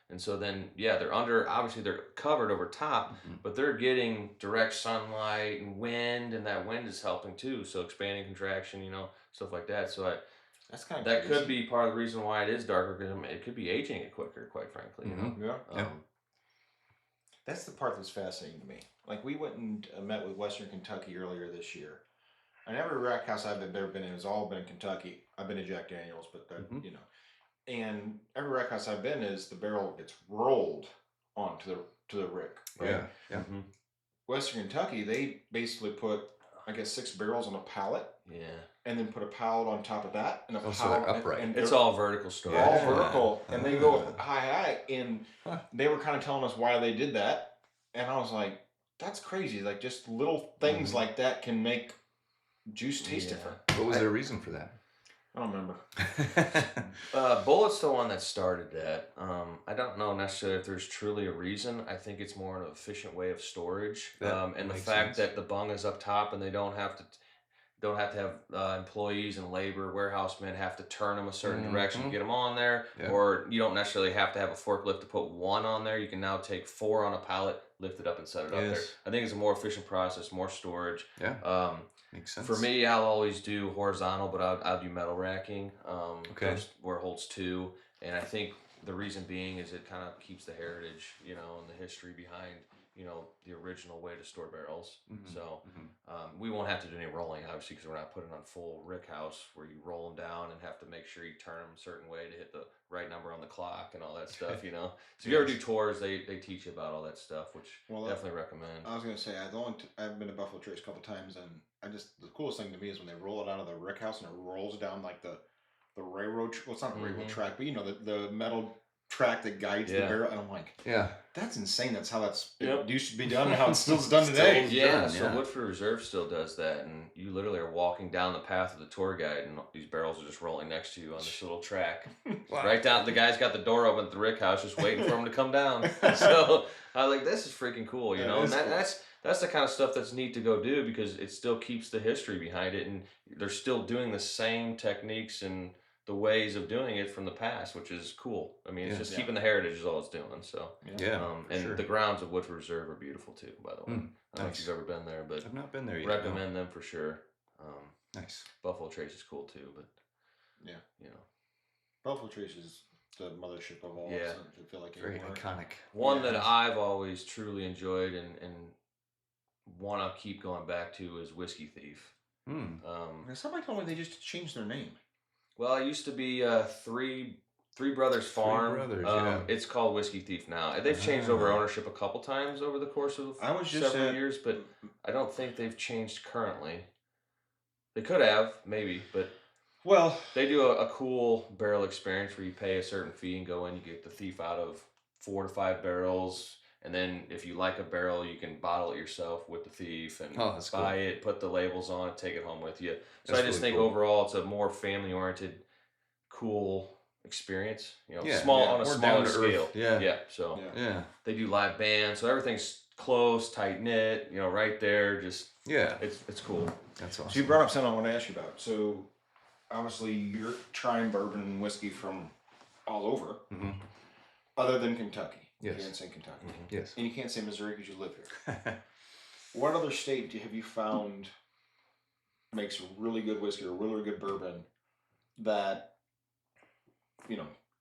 And so then, yeah, they're under, obviously they're covered over top, Mhm. but they're getting direct sunlight and wind, and that wind is helping too. So expanding, contraction, stuff like that. So That's kind of that could be part of the reason why it is darker, because it could be aging it quicker, quite frankly, Mhm. Yeah. Yeah. That's the part that's fascinating to me. Like we went and met with Western Kentucky earlier this year. And every rack house I've ever been in has all been in Kentucky. I've been to Jack Daniels, but that, Mhm. And every rack house I've been is the barrel gets rolled onto the rick. Right? Yeah. Yeah. Mhm. Western Kentucky, they basically put, I guess, 6 barrels on a pallet, Yeah. and then put a pallet on top of that, and a Oh, so they're pallet, upright. and It's they're all vertical storage. all Yeah. vertical, and they go Ah. high, and Huh. they were kind of telling us why they did that, and I was like, that's crazy. Like just little things Mhm. like that can make juice taste Yeah. different. What was their reason for that? I don't remember. Bullet's the one that started that. I don't know necessarily if there's truly a reason. I think it's more an efficient way of storage, That and the makes fact sense. that the bung is up top and they don't have to have employees and labor warehousemen have to turn them a certain direction to Mhm. get them on there, Yeah. or you don't necessarily have to have a forklift to put one on there. You can now take 4 on a pallet, lift it up, and set it up there. Yes. I think it's a more efficient process, more storage. Yeah. Makes sense. For me, I'll always do horizontal, but I'll do metal racking. Okay. Where it holds 2, and I think the reason being is it kind of keeps the heritage, and the history behind, the original way to store barrels. Mhm. So Mhm. we won't have to do any rolling, obviously, because we're not putting on full rick house where you roll them down and have to make sure you turn them a certain way to hit the right number on the clock and all that stuff. So if you ever do tours, they teach you about all that stuff, which Well, definitely recommend. I was gonna say I've been to Buffalo Trace a couple times, and the coolest thing to me is when they roll it out of the rick house and it rolls down like the railroad. Well, it's not a railroad Mhm. track, but the metal track that guides the Yeah. barrel, and I'm like, Yeah. that's insane. That's how it Yep. used to be done, and how it's still done today. Yeah, done, so yeah. Woodford Reserve still does that, and you literally are walking down the path of the tour guide, and these barrels are just rolling next to you on this little track. Wow. Right down, the guy's got the door open at the rick house, just waiting for him to come down. So I was like, this is freaking cool, That and is cool. that's the kind of stuff that's neat to go do, because it still keeps the history behind it, and they're still doing the same techniques and the ways of doing it from the past, which is cool. I mean, it's Yeah. just Yeah. keeping the heritage is all it's doing. So. Yeah. for And sure. the grounds of Woodford Reserve are beautiful too, by the way. Mm, I don't know if nice. you've ever been there, but I've not been there yet. no. recommend them for sure. Nice. Buffalo Trace is cool too, but Yeah. you know, Buffalo Trace is the mothership of all. Yeah. I feel like Very anymore. iconic. one Yeah. that I've always truly enjoyed and want to keep going back to is Whiskey Thief. Hmm. And somebody told me they just changed their name. Well, it used to be Three Brothers Farm. Brothers, yeah. It's called Whiskey Thief now. They've changed over Ah. ownership a couple times over the course of I was just several at- years, but I don't think they've changed currently. They could have, maybe, but Well, they do a cool barrel experience where you pay a certain fee and go in. You get the thief out of 4 to 5 barrels, and then if you like a barrel, you can bottle it yourself with the thief and Oh, that's buy it, put the labels on it, take it home with you. So That's I just really think cool. overall it's a more family-oriented, cool experience. Yeah, Small yeah, on a more smaller down to earth, scale. yeah. Yeah. So Yeah. Yeah. they do live bands, so everything's close, tight knit. You know, right there. Just Yeah, it's cool. that's So you awesome. brought up something I want to ask you about. So obviously you're trying bourbon and whiskey from all over, Hmm. other than Kentucky. Yes. You can't say Kentucky. Yes. And you can't say Missouri because you live here. What other state have you found makes really good whiskey or really good bourbon that,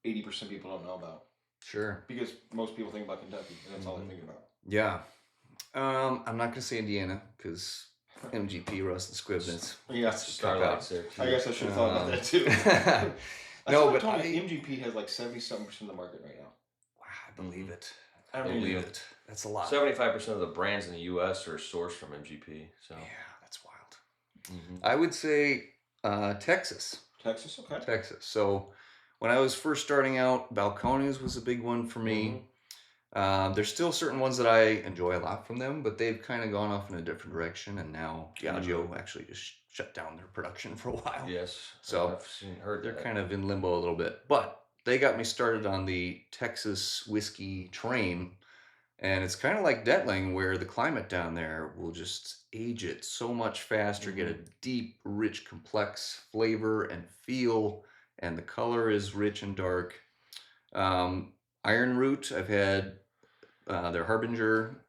80% people don't know about? Sure. Because most people think about Kentucky, and that's all they think about. Yeah. I'm not gonna say Indiana because MGP, Russ and Scribners. Yeah, Starlight's there too. I guess I should have thought about that too. No, Someone but told me MGP has like 70-something% of the market right now. Wow, I believe it. I I mean, believe it. That's a lot. 75% of the brands in the U.S. are sourced from MGP. So Yeah, that's wild. I would say Texas. Texas, okay. Texas. So when I was first starting out, Balcones was a big one for me. There's still certain ones that I enjoy a lot from them, but they've kind of gone off in a different direction, and now Diageo actually just shut down their production for a while. yes, So heard they're that. kind of in limbo a little bit, but they got me started on the Texas whiskey train, and it's kind of like Detling, where the climate down there will just age it so much faster, get a deep, rich, complex flavor and feel, and the color is rich and dark. Iron Root, I've had their Harbinger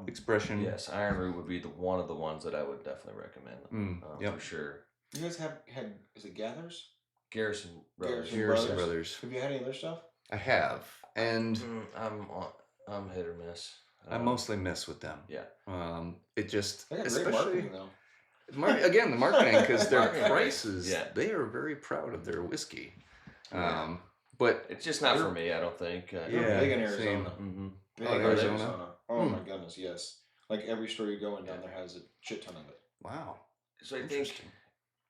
expression. Yes, Iron Root would be one of the ones that I would definitely recommend. Yep. For sure. You guys had is it Gathers? Garrison Brothers. Garrison Brothers. Have you had any other stuff? I have, and I'm hit or miss. I mostly mess with them. Yeah. It just They got great especially marketing though. again the marketing because their Marketing. prices. Yeah. They are very proud of their whiskey. But It's just not for me, I don't think. They're big in Arizona. same. Big Oh, in Arizona? Oh my goodness, yes. Like every store you go in down there has a shit ton of it. Wow. So I think, Interesting.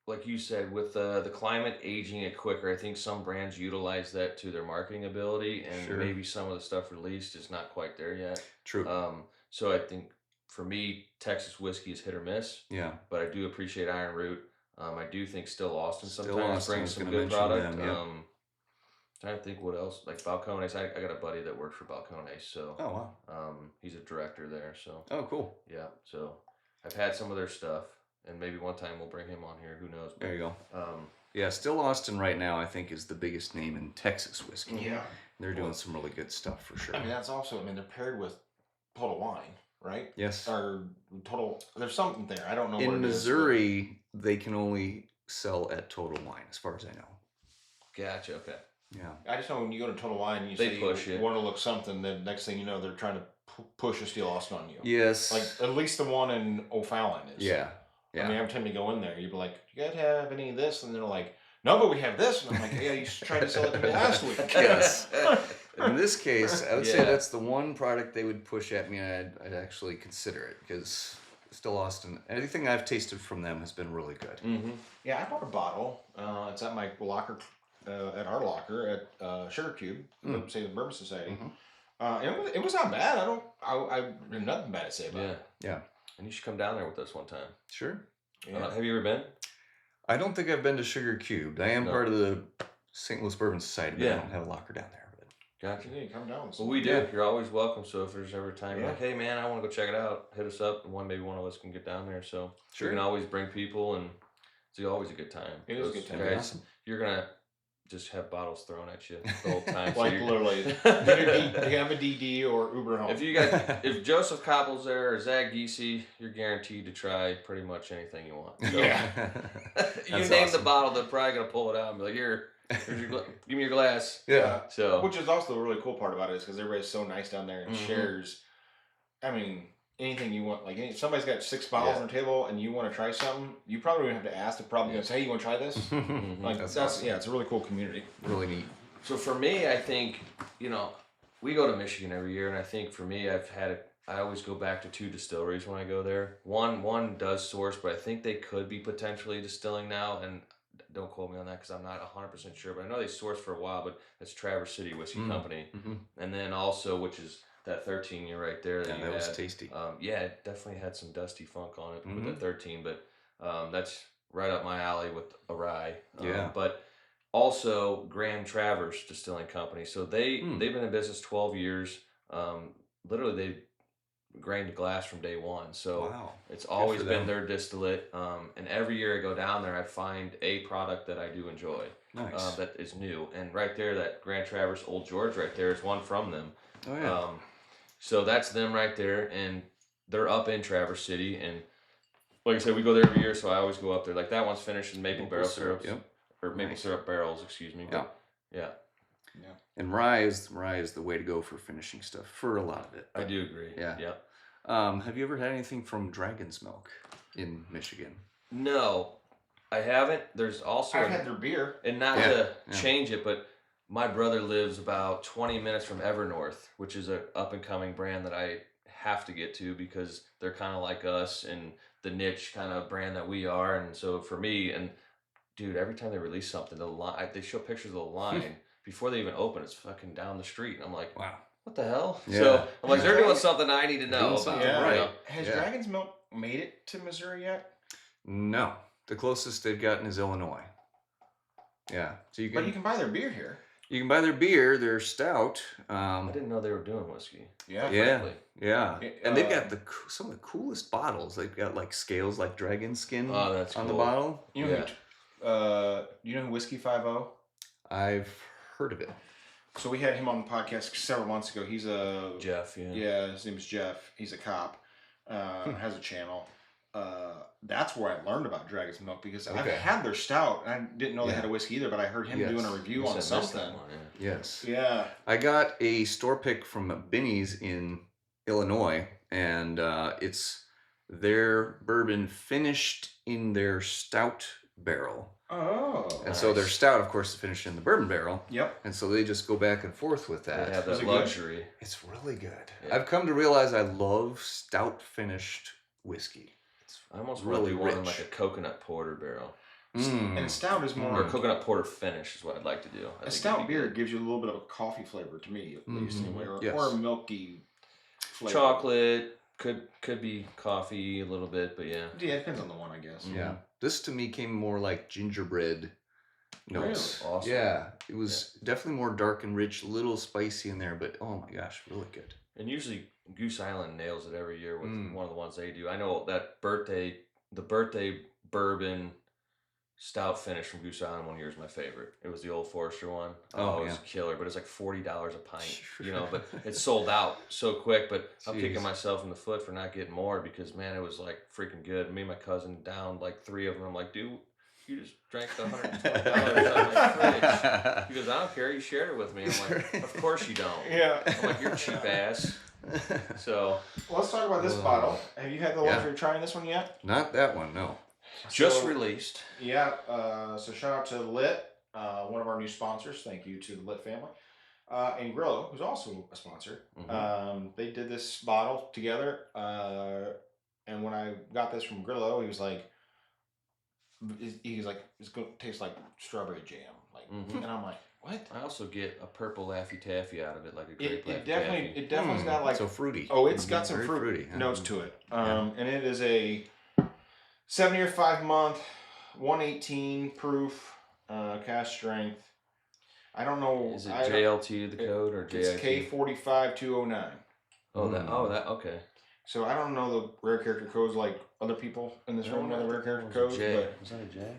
like you said, with the climate aging it quicker, I think some brands utilize that to their marketing ability, and Sure. maybe some of the stuff released is not quite there yet. True. So I think for me, Texas whiskey is hit or miss, Yeah. but I do appreciate Iron Root. I do think Still Austin Still sometimes Austin, I brings was some gonna good mention product. them, yep. Trying to think what else, like Balcones. I got a buddy that works for Balcones, so Oh wow. he's a director there. So Oh cool. yeah, so I've had some of their stuff, and maybe one time we'll bring him on here. Who knows? There you go. Um, Yeah, Still Austin right now I think is the biggest name in Texas whiskey. Yeah. They're doing some really good stuff for sure. I mean that's also they're paired with Total Wine, right? Yes. Or Total there's something there. I don't know what In it is, Missouri, they can only sell at Total Wine, as far as I know. gotcha. Okay. Yeah. I just know when you go to Total Wine and you They say push you it. want to look something, then next thing you know they're trying to push a Steel Austin on you. Yes. Like at least the one in O'Fallon is. yeah. I Yeah. mean, every time you go in there, you'd be like, "Do you guys have any of this?" And they're like, "No, but we have this." And I'm like, "Yeah, you tried to sell it to me last week." Yes. In this case, I would say Yeah. that's the one product they would push at me, and I'd actually consider it because Still Austin. Anything I've tasted from them has been really good. Yeah, I bought a bottle. It's at my locker, at our locker at Sugar Cube, say the Bourbon Society. And it was not bad. I have nothing bad to say about Yeah. it. Yeah. And you should come down there with us one time. Sure. Yeah. Have you ever been? I don't think I've been to Sugar Cubed. I am No. part of the St. Louis Bourbon Society, but Yeah. I don't have a locker down there. But Gotcha. Yeah, come down. Well, we do. Yeah. You're always welcome. So if there's ever a time you're Yeah. like, hey man, I want to go check it out, hit us up, and maybe one of us can get down there. So Sure. we can always bring people, and it's always a good time. It is a Those good time. Guys, Awesome. you're gonna just have bottles thrown at you the whole time. So Like you're- literally, you have a DD or Uber home. If you got, if Joseph Koppel's there or Zach Giese, you're guaranteed to try pretty much anything you want. So Yeah. you That's name awesome. the bottle, they're probably gonna pull it out and be like, here's your give me your glass. Yeah. So Which is also the really cool part about it is because everybody's so nice down there and shares. I mean, anything you want. Like if somebody's got 6 bottles on the table and you want to try something, you probably don't have to ask. They're probably gonna say, "Hey, you want to try this?" Like That's that's awesome. yeah, it's a really cool community. Really neat. So for me, I think, we go to Michigan every year, and I think for me, I always go back to 2 distilleries when I go there. One does source, but I think they could be potentially distilling now, and don't quote me on that because I'm not 100% sure, but I know they sourced for a while, but that's Traverse City Whiskey Company. And then also, which is that 13 year right there that Yeah, you that was had. tasty. Yeah, it definitely had some dusty funk on it with the 13, but that's right up my alley with a rye. Yeah. But also Graham Travers Distilling Company. So they've been in business 12 years. Literally grain to glass from day one. So Wow. it's always for been them. their distillate. And every year I go down there, I find a product that I do enjoy. Nice. That is new. And right there, that Grand Traverse Old George right there is one from them. Oh yeah. So that's them right there, and they're up in Traverse City. And like I said, we go there every year, so I always go up there. Like that one's finished in maple barrel syrups, Yep. or maple Nice. syrup barrels, excuse me. Yeah. Yeah, And rye is the way to go for finishing stuff for a lot of it. I do agree. Yeah. Yeah. Have you ever had anything from Dragon's Milk in Michigan? No, I haven't. There's also I've had their beer. and not Yeah, to yeah. change it, but my brother lives about 20 minutes from Evernorth, which is a up and coming brand that I have to get to because they're kind of like us and the niche kind of brand that we are. And so for me, and dude, every time they release something, the line they show pictures of the line before they even open. It's fucking down the street, and I'm like, Wow. what the hell? Yeah. So I'm like, they're Yeah. doing something I need to know Doing about. something Yeah. right. You know? Has Yeah. Dragon's Milk made it to Missouri yet? No. The closest they've gotten is Illinois. Yeah. So you But can you can buy their beer here. buy their beer, their stout. I didn't know they were doing whiskey. Yeah. Yeah. frankly. Yeah. It, And they've got some of the coolest bottles. They've got like scales like dragon skin Oh, that's on the cool. bottle. You know, you know who Whiskey 5-0? I've heard of it. So we had him on the podcast several months ago. He's a Jeff, yeah. Yeah, his name's Jeff. He's a cop. Has a channel. That's where I learned about Dragon's Milk because I've Okay. had their stout. And I didn't know they Yeah. had a whiskey either, but I heard him Yes. doing a review You on said missed that something. one, yeah. Yes. Yeah. I got a store pick from Binny's in Illinois, and it's their bourbon finished in their stout barrel. Oh. And so their Nice. stout, of course, is finished in the bourbon barrel. Yep. And so they just go back and forth with They that. have Is that it good? luxury. It's really good. Yeah. I've come to realize I love stout finished whiskey. I almost really want to do one in rich. like a coconut porter barrel. Mm. And stout is Or more. coconut porter finish is what I'd like to do. I A think stout it'd be beer good. gives you a little bit of a coffee flavor to me, at least Mhm. anyway, Yes. or a milky flavor. Chocolate could be coffee a little bit, but yeah. Yeah, it depends on the one, I guess. Mm. Yeah. This to me came more like gingerbread notes. Really? Awesome. Yeah. It was definitely more dark and rich, a little spicy in there, but oh my gosh, really good. And usually Goose Island nails it every year with Mm. one of the ones they do. I know that the birthday bourbon stout finish from Goose Island one year is my favorite. It was the Old Forester one. Oh, it was yeah. killer, but it's like $40 a pint, but it's sold out so quick. But I'm Jeez. kicking myself in the foot for not getting more because man, it was like freaking good. Me and my cousin downed like 3 of them. I'm like, dude, you just drank the $120 out of my fridge. He goes, I don't care. You shared it with me. I'm like, of course you don't. Yeah. I'm like, you're cheap ass. So Well, let's talk about this bottle. Have you had the Yeah. luxury of trying this one yet? Not that one, no. just So- released. Yeah. So shout out to Lit, one of our new sponsors. Thank you to the Lit family. And Grillo, who's also a sponsor. They did this bottle together. And when I got this from Grillo, he was like, it's going to taste like strawberry jam. Like, Mhm. and I'm like, what? I also get a purple Laffy Taffy out of it, like a grape It Laffy definitely, Taffy. it definitely's got like so fruity. Oh, it's got Mhm. some Very fruit huh? notes to it. Yeah. And it is a 7-year, 5-month, 118 proof, cask strength. I don't know. Is it I don't- JLT the code or It's JIT? K45209. Oh, that okay. So I don't know the rare character codes like other people in this room know the rare character codes. But Was that a J?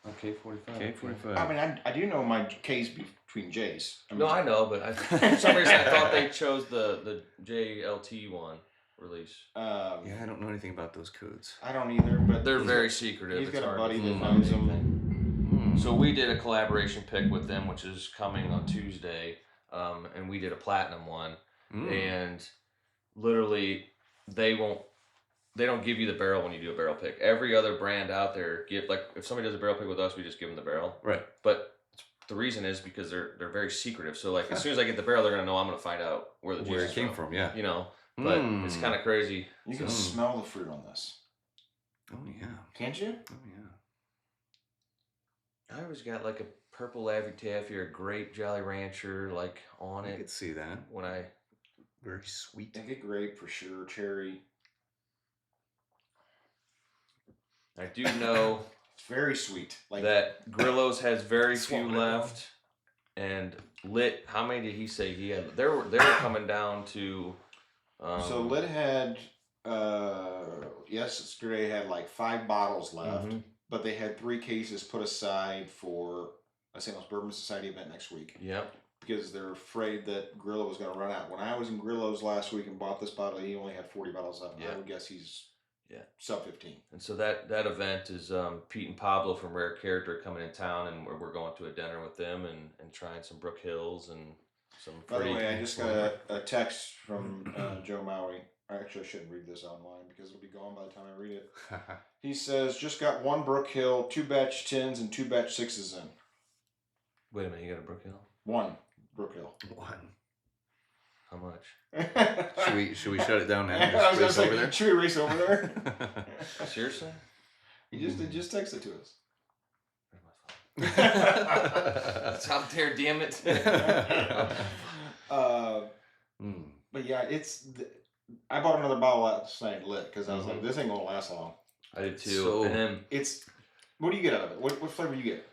Oh, K45. K45. I mean, I do know my K's between J's. No, I know, but for some reason I thought they chose the JLT one release. Yeah, I don't know anything about those codes. I don't either, but They're very secretive. he's It's got a hard buddy to that find knows them. anything. So we did a collaboration pick with them, which is coming on Tuesday, and we did a platinum one. Mm. And literally they don't give you the barrel when you do a barrel pick. Every other brand out there if somebody does a barrel pick with us, we just give them the barrel. Right. But the reason is because they're very secretive. So like as soon as I get the barrel, they're gonna know I'm gonna find out where the juice Where is it came from, yeah. You know, but it's Mm. kind of crazy. You can So- smell the fruit on this. Oh, yeah. Can't you? Oh, yeah. I always got like a purple Laffy Taffy or grape Jolly Rancher like on I it could see that. when I. Very sweet. I get grape for sure, cherry. I do know It's very sweet. Like that Grillo's has very Swallowed few it down. left, and Lit. How many did he say he had? They were coming down to So Lit had yesterday had like 5 bottles left, but they had 3 cases put aside for a St. Louis Bourbon Society event next week. Yep. Because they're afraid that Grillo was going to run out. When I was in Grillo's last week and bought this bottle, he only had 40 bottles left. Yeah. I would guess he's Yeah. sub 15. And so that event is Pete and Pablo from Rare Character coming in town, and we're going to a dinner with them and trying some Brook Hills and some. By the way, I just got a text from Joe Maui. Actually, I shouldn't read this online because it'll be gone by the time I read it. He says, just got 1 Brook Hill, 2 batch 10s, and 2 batch 6s in. Wait a minute, you got a Brook Hill? 1 Brook Hill. 1. How much? Should we shut it down now? I was Just gonna race over say, there? should we race over there? Seriously? He just texted to us. Where's my phone? It's out there, damn it. But yeah, I bought another bottle last night, Lit, because I was like, this ain't gonna last long. I did too. So- and then What do you get out of it? What flavor do you get?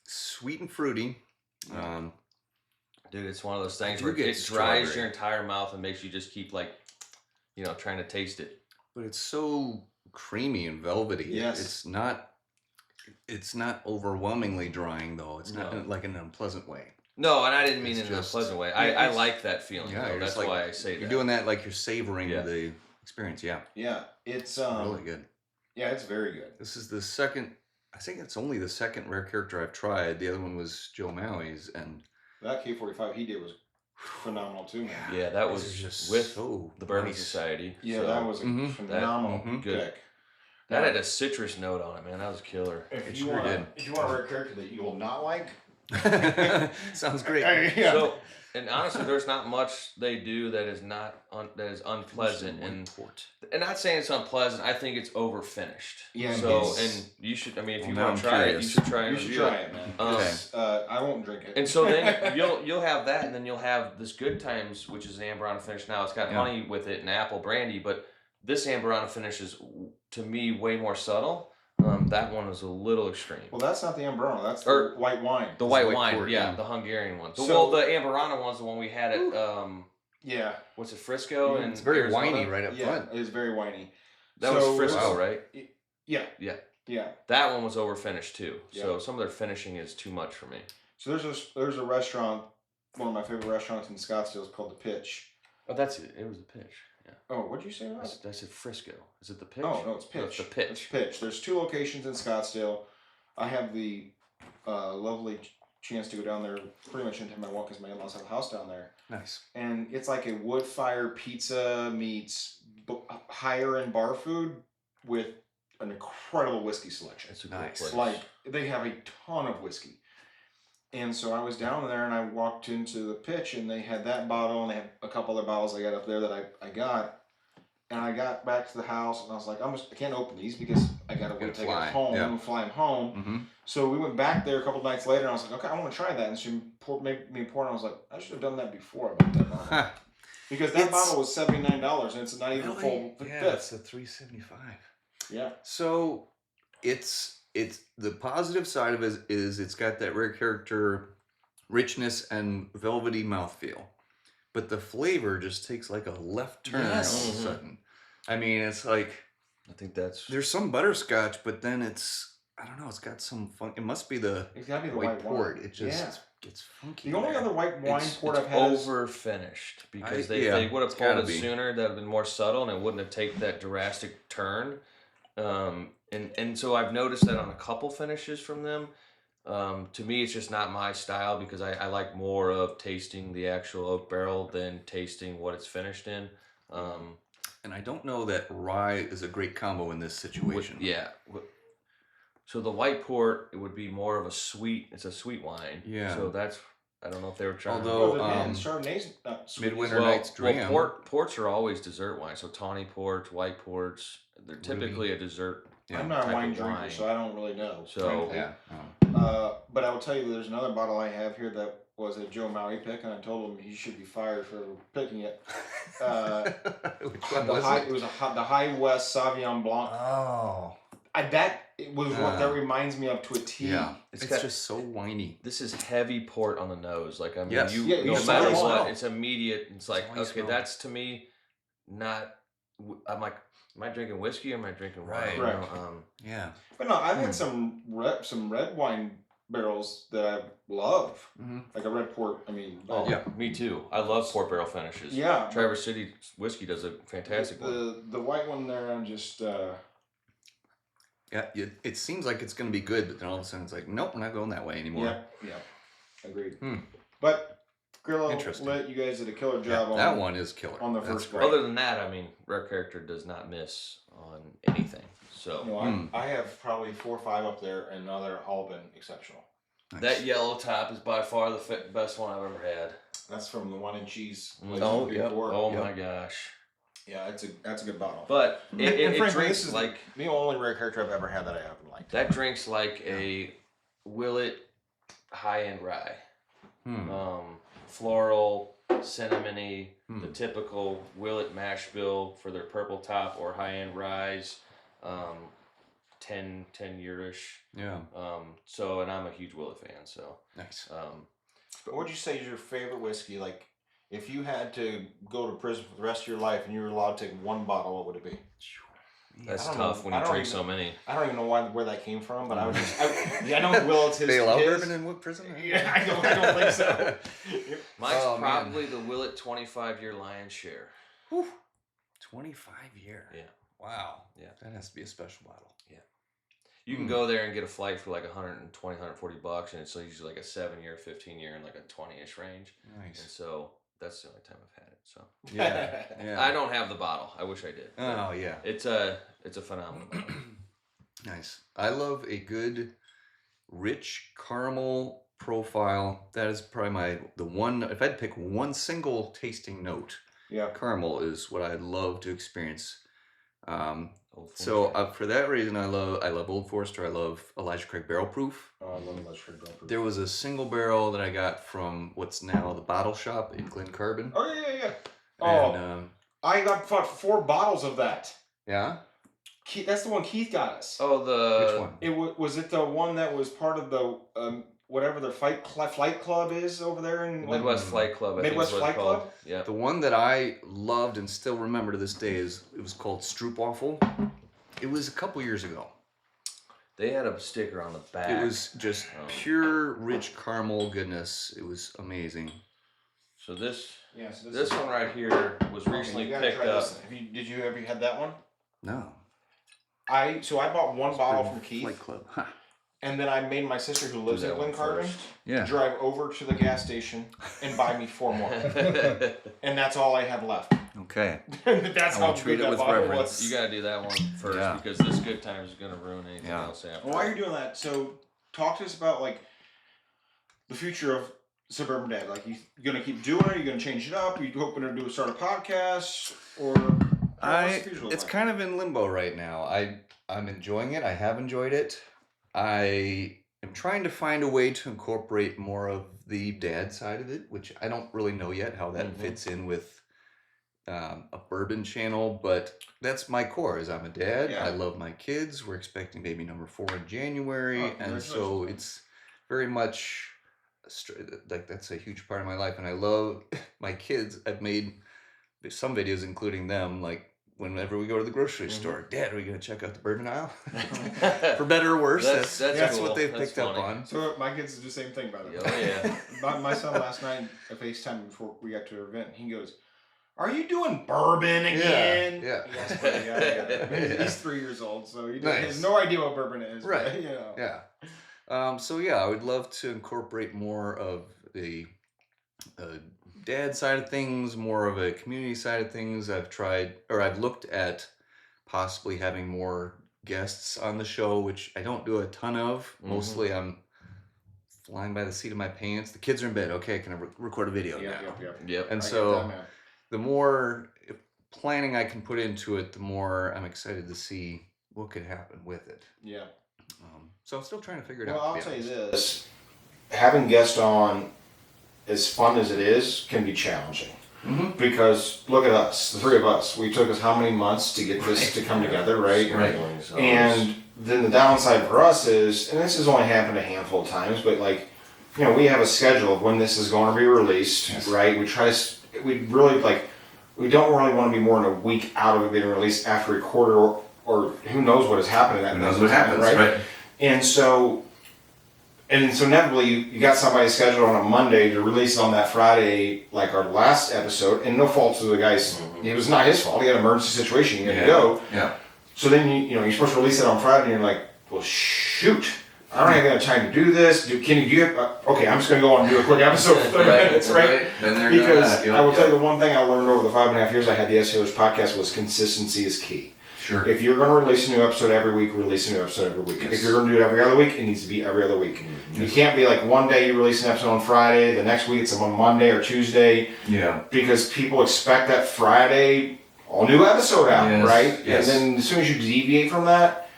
Sweet and fruity. dude, it's one of those things do where get it dries strawberry. your entire mouth and makes you just keep like, trying to taste it. But it's so creamy and velvety. Yes. It's not overwhelmingly drying though. It's not No. like in an unpleasant way. No, and I didn't mean It's it in a just- pleasant way. Yeah, I it's- like that feeling. Yeah, though. you're That's just like- why I say You're that. doing that like you're savoring Yeah. the experience. Yeah, Yeah, it's really good. Yeah, it's very good. This is the second. I think it's only the second Rare Character I've tried. The other one was Joe Maui's, and That K45 he did was phenomenal too, man. Yeah, that these was are just with so the Bourbon nice. Society. Yeah, so that was a phenomenal mhm. Good. pick. that had a citrus note on it, man. That was killer. If It you sure want, did. if you want a rare character that you will not like, Sounds great. yeah. So, and honestly, there's not much they do that is unpleasant, and not saying it's unpleasant. I think it's over finished. Yeah, So, it's- and you should. I mean, if Well, you now want to I'm try it, you curious. should try it. you should try it, man. Okay. It's, I won't drink it. And so then you'll have that, and then you'll have this Good Times, which is an Amberana finish. Now it's got Yeah. honey with it and apple brandy, but this Amberana finish is to me way more subtle. That one is a little extreme. Well, that's not the Ambrano. That's Or- the white wine. The white white wine, port, yeah, yeah. the Hungarian one. So- Well, the Amberana one's the one we had at Yeah, what's it, Frisco? And It's very Arizona? winey right up yeah, front. it is very winey. That So was Frisco, wow. right? Yeah, Yeah. yeah. That one was over finished too. So Yeah. some of their finishing is too much for me. So there's a restaurant, one of my favorite restaurants in Scottsdale, is called The Pitch. Oh, that's it. It was the pitch. Yeah. Oh, what'd you say about it? I said Frisco. Is it the pitch? Oh no, it's Pitch. It's the pitch. It's Pitch. There's 2 locations in Scottsdale. I have the lovely chance to go down there pretty much anytime I want because my in-laws have a house down there. Nice. And it's like a wood fire pizza meets higher end bar food with an incredible whiskey selection. It's a good Nice. place. Like they have a ton of whiskey. And so I was down there and I walked into the Pitch and they had that bottle and they had a couple other bottles I got up there that I got. And I got back to the house and I was like, I can't open these because I gotta wait till I fly, get home yeah. and fly them home. Mm-hmm. So we went back there a couple nights later and I was like, okay, I want to try that. And she made me pour and I was like, I should have done that before I bought that bottle. Because that bottle was $79 and it's not even full Yeah, fifth. it's a $3.75. Yeah. So it's the positive side of it is it's got that Rare Character richness and velvety mouthfeel, but the flavor just takes like a left turn Yes. all of a sudden. I mean, it's like I think that's there's some butterscotch, but then it's I don't know. It's got some fun. It must be the It's gotta be the white white port. wine. It just Yeah. gets funky. The only there. other white wine port I've it's had is over finished because yeah, they would have it's gotta pulled it be. sooner. That would have been more subtle and it wouldn't have taken that drastic turn. And so I've noticed that on a couple finishes from them. To me, it's just not my style because I like more of tasting the actual oak barrel than tasting what it's finished in. And I don't know that rye is a great combo in this situation. Yeah. So the white port, it would be more of a sweet. It's a sweet wine. Yeah. So that's I don't know if they were trying. Although, Well, Chardonnay's not sweet. Midwinter Night's Dram. ports are always dessert wine. So tawny ports, white ports, they're typically a dessert. Yeah, I'm not a type wine of drinker, wine. so I don't really know. So- frankly. Yeah. But I will tell you, there's another bottle I have here that was a Joe Maui pick, and I told him he should be fired for picking it. Which one The was high, it? it was the High West Sauvignon Blanc. Oh. That was what that reminds me of to a T. Yeah. It's It's got- just so whiny. This is heavy port on the nose. Like I mean, Yes. Yeah, you no smell matter it. what, it's immediate. It's like how you okay, smell it. that's to me. not. I'm like, am I drinking whiskey or am I drinking wine? Right. You know, Correct. Yeah. But no, I've had some red wine barrels that I love, like a red port. I mean, Oh, Yeah. me too. I love port barrel finishes. yeah. Traverse City Whiskey does a fantastic one. The white one there, I'm just. Yeah. It seems like it's going to be good, but then all of a sudden it's like, nope, we're not going that way anymore. Yeah. Agreed. Hmm. But Grillo Interesting. lit, you guys did a killer job on That one is killer. on the That's first great. one. Other than that, I mean, Rare Character does not miss on anything. So No, I have probably 4 or 5 up there, and now they're all been exceptional. Nice. that yellow top is by far the best one I've ever had. That's from the one in cheese. Oh, Big yep. Four. Oh Yep. my gosh! Yeah, that's a good bottle. But And it frankly, drinks this is like the only Rare Character I've ever had that I haven't liked. that. Drinks like a Willet high-end rye. Floral, cinnamony, the typical Willet mash bill for their purple top or high-end ryes. 10 year-ish. Yeah. So, and I'm a huge Willet fan. So, Nice. What would you say is your favorite whiskey? Like, if you had to go to prison for the rest of your life and you were allowed to take one bottle, what would it be? that's I don't tough know. when I you don't drink even- so many. I don't even know where that came from, but I was just. I know Willet's his. They allow his. bourbon in what prison? Yeah, I don't think so. Mine's Oh, man. probably the Willet 25-year lion's share. 25 year. Yeah. Wow. Yeah. That has to be a special bottle. You can go there and get a flight for like $120, $140, and it's usually like a 7-year, 15-year, and like a 20-ish range. And Nice. so that's the only time I've had it. So Yeah. Yeah. I don't have the bottle. I wish I did. Oh, yeah. It's a phenomenal bottle. Nice. I love a good, rich caramel profile. That is probably the one. If I had to pick one single tasting note, Yeah. caramel is what I'd love to experience. Old So Forester. for that reason, I love Old Forester. I love Elijah Craig Barrel Proof. Oh, I love that straight drop. There was a single barrel that I got from what's now the Bottle Shop in Glen Carbon. Oh yeah. Oh, And, I got 4 bottles of that. yeah. Keith, that's the one Keith got us. Oh, Which the one? It was it the one that was part of the whatever the flight club is over there in Midwest Flight Club. I Midwest think is what it's Flight called. Club? Yeah. The one that I loved and still remember to this day it was called Stroopwafel. It was a couple years ago. They had a sticker on the back. It was just pure rich caramel goodness. It was amazing. So this Yeah, so this one right here was Okay, recently you gotta picked try up. this. Did you ever had that one? No. I bought one bottle from Flight Keith, Club. Huh. and then I made my sister who lives Do in that one Glen Carbon first. Yeah. drive over to the gas station and buy me 4 more, and that's all I have left. Okay. That's I how will treat good it that with bottle reverence. was. You gotta do that one first Yeah. because this good times is gonna ruin anything Yeah. else after. Well, while you're doing that, so talk to us about like the future of Suburban Dad. Like, you gonna keep doing it? Are you gonna change it up? Are you hoping to start a podcast? Or what's the future look It's like? kind of in limbo right now. I'm enjoying it. I have enjoyed it. I am trying to find a way to incorporate more of the dad side of it, which I don't really know yet how that fits in with a bourbon channel, but that's my core. Is I'm a dad. Yeah. I love my kids. We're expecting baby number 4 in January, Oh, and so congratulations. it's very much like that's a huge part of my life, and I love my kids. I've made some videos including them, like whenever we go to the grocery store, Dad, are we gonna check out the bourbon aisle? For better or worse, That's that's cool. what they've That's picked up funny. on. So my kids do the same thing, by the way. Oh yeah. My son last night, I FaceTime before we got to our event. He goes, "Are you doing bourbon again?" yeah. Yes, yeah. He's 3 years old, so he Nice. has no idea what bourbon is. Right. But, you know. Yeah. So yeah, I would love to incorporate more of the dad side of things, more of a community side of things. I've looked at possibly having more guests on the show, which I don't do a ton of. Mostly I'm flying by the seat of my pants. The kids are in bed. Okay, can I record a video now? Yep. And I get so that, man. the more planning I can put into it, the more I'm excited to see what could happen with it. Yeah. So I'm still trying to figure it Well, out. I'll to be tell you honest. this: having guests on, as fun as it is, can be challenging. Because look at us, the 3 of us. We took us how many months to get this to come together, right? And then the downside for us is, and this has only happened a handful of times, but like, you know, we have a schedule of when this is going to be released, right? We really like we don't really want to be more than a week out of it being released after recorded, or who knows what has happened in that. Who knows what happens, right? And so inevitably you got somebody scheduled on a Monday to release it on that Friday, like our last episode, and no fault to the guys. It was not his fault. He had an emergency situation. He had to go. Yeah. So then you're supposed to release it on Friday, and you're like, well, shoot, I don't have time to do this. Can you do it? Okay, I'm just gonna go on and do a quick episode for 30 minutes, right? Because I will tell you the one thing I learned over the 5.5 years I had the SEOs podcast was consistency is key. Sure. If you're going to release a new episode every week, release a new episode every week. Yes. If you're going to do it every other week, it needs to be every other week. You can't be like one day you release an episode on Friday, the next week it's on Monday or Tuesday. Yeah. Because people expect that Friday all new episode out, right? Yes. And then as soon as you deviate from that,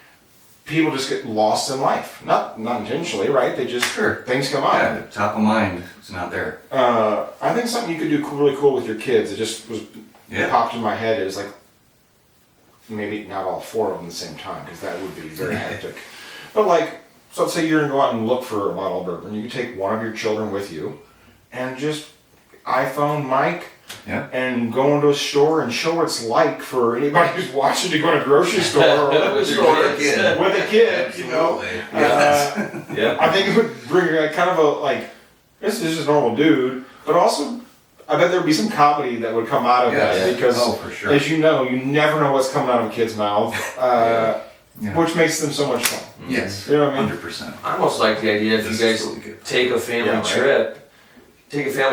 people just get lost in life. Not intentionally, right? They just things come up. Yeah, top of mind, it's not there. I think something you could do really cool with your kids. It just was popped in my head is like. Maybe not all 4 of them at the same time, because that would be very hectic. But like, so let's say you're going to go out and look for a bottle of bourbon. You can take one of your children with you and just iPhone mic and go into a store and show what it's like for anybody who's watching to go to a grocery store or a liquor store with a kid, you know. I think it would bring a kind of a, like, this is just a normal dude, but also I bet there'd be some comedy that would come out of that because, for sure. as you know, you never know what's coming out of a kid's mouth, which makes them so much fun. Yes, You know what I mean? 100%. I almost like the idea if you guys take a family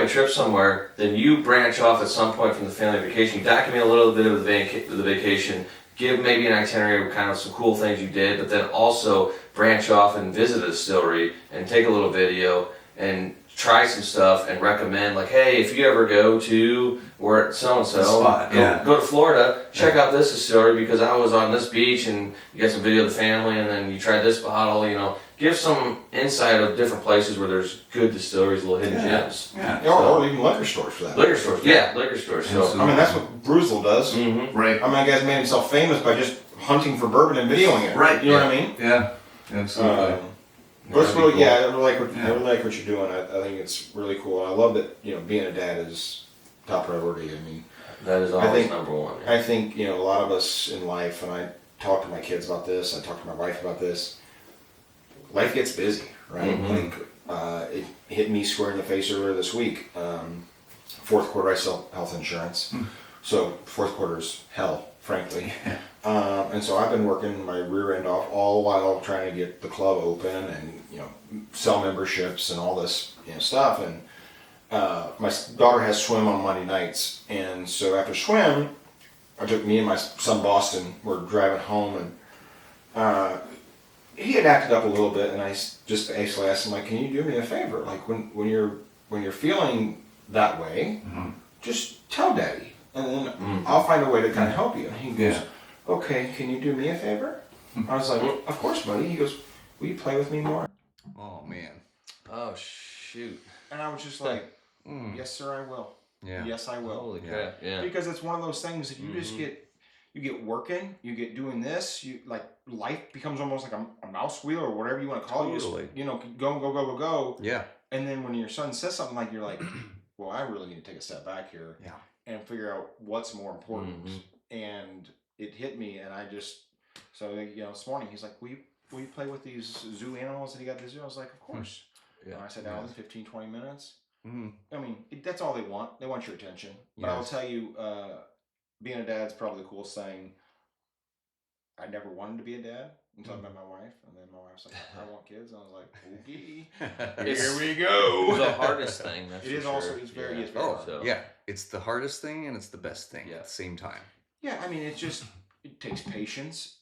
trip somewhere, then you branch off at some point from the family vacation. You document a little bit of the vacation, give maybe an itinerary of kind of some cool things you did, but then also branch off and visit a distillery and take a little video and try some stuff and recommend, like, hey, if you ever go to where so-and-so, go to Florida, check out this distillery because I was on this beach and you got some video of the family and then you tried this bottle, you know. Give some insight of different places where there's good distilleries, little hidden gems. Or even liquor stores for that. Liquor stores, liquor stores. So, I mean, that's what Bruzel does. Right. I mean, that guy's made himself famous by just hunting for bourbon and videoing it. Right. You know what I mean? Yeah, absolutely. But it's really, I really like what you're doing. I think it's really cool. I love that, you know, being a dad is top priority. I mean, that is always number one. I think, you know, a lot of us in life, and I talk to my kids about this, I talk to my wife about this, life gets busy, right? Like, it hit me square in the face earlier this week. Fourth quarter, I sell health insurance. So fourth quarter's hell, frankly. And so I've been working my rear end off all while trying to get the club open and, you know, sell memberships and all this, you know, stuff. And my daughter has swim on Monday nights. And so after swim, I took me and my son Boston, we're driving home, and he had acted up a little bit, and I just basically asked him, like, can you do me a favor? Like, when you're feeling that way, just tell Daddy, and then I'll find a way to kind of help you. And he goes, okay, can you do me a favor? I was like, well, of course, buddy. He goes, will you play with me more? Oh, man. Oh, shoot. And I was just like, yes, sir, I will. Yeah. Yes, I will. Holy crap, yeah. Because it's one of those things that you just get working, you get doing this, you like life becomes almost like a mouse wheel or whatever you want to call it. You know, go. Yeah. And then when your son says something like, you're like, well, I really need to take a step back here and figure out what's more important. And it hit me, and I just, so, you know, this morning he's like, will you play with these zoo animals that he got at the zoo? I was like, of course. And I sat down in 15, 20 minutes. I mean, that's all they want. They want your attention. But I'll tell you, being a dad's probably the coolest thing. I never wanted to be a dad until I met my wife, and then my wife's like, I want kids, and I was like, okay, here we go. The hardest thing. That's It is for also, sure. it's very Oh, hard. yeah. It's the hardest thing and it's the best thing at the same time. Yeah, I mean, it takes patience.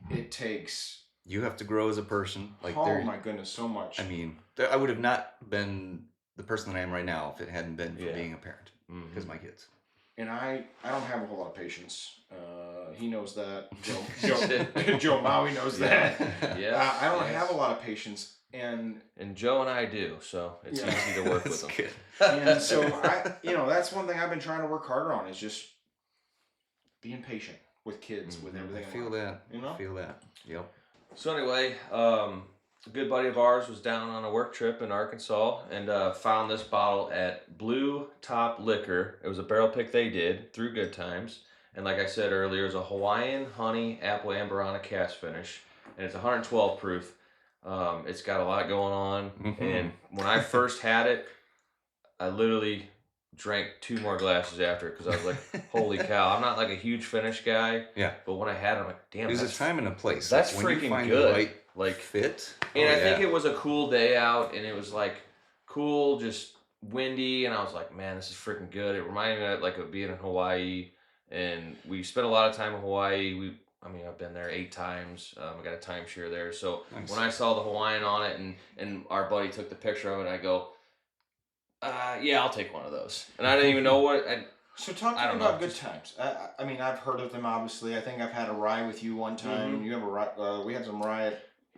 It takes. You have to grow as a person. Like, oh my goodness, so much. I mean, I would have not been the person that I am right now if it hadn't been for being a parent. Because my kids. And I don't have a whole lot of patience. He knows that. Joe Maui knows that. Yeah. I don't have a lot of patience, and Joe and I do, so it's easy to work with them. And so that's one thing I've been trying to work harder on is just being patient with kids, with everything. I feel that. You know? I feel that. Yep. So anyway, a good buddy of ours was down on a work trip in Arkansas and found this bottle at Blue Top Liquor. It was a barrel pick they did through Good Times. And like I said earlier, it's a Hawaiian honey apple amberana cast finish. And it's 112 proof. It's got a lot going on. And when I first had it, I literally drank 2 more glasses after it because I was like, holy cow. I'm not like a huge finish guy. Yeah. But when I had it, I'm like, damn. There's a time and a place. That's like, when you freaking find good. The right like fit. And I think it was a cool day out, and it was like cool, just windy, and I was like, man, this is freaking good. It reminded me of like of being in Hawaii, and we spent a lot of time in Hawaii. I've been there 8 times. I got a timeshare there, so Nice. when I saw the Hawaiian on it, and our buddy took the picture of it, I go, yeah, I'll take one of those. And I didn't even know what. So talk to me about Good Times. I mean, I've heard of them, obviously. I think I've had a rye with you one time. You have a rye. We had some rye.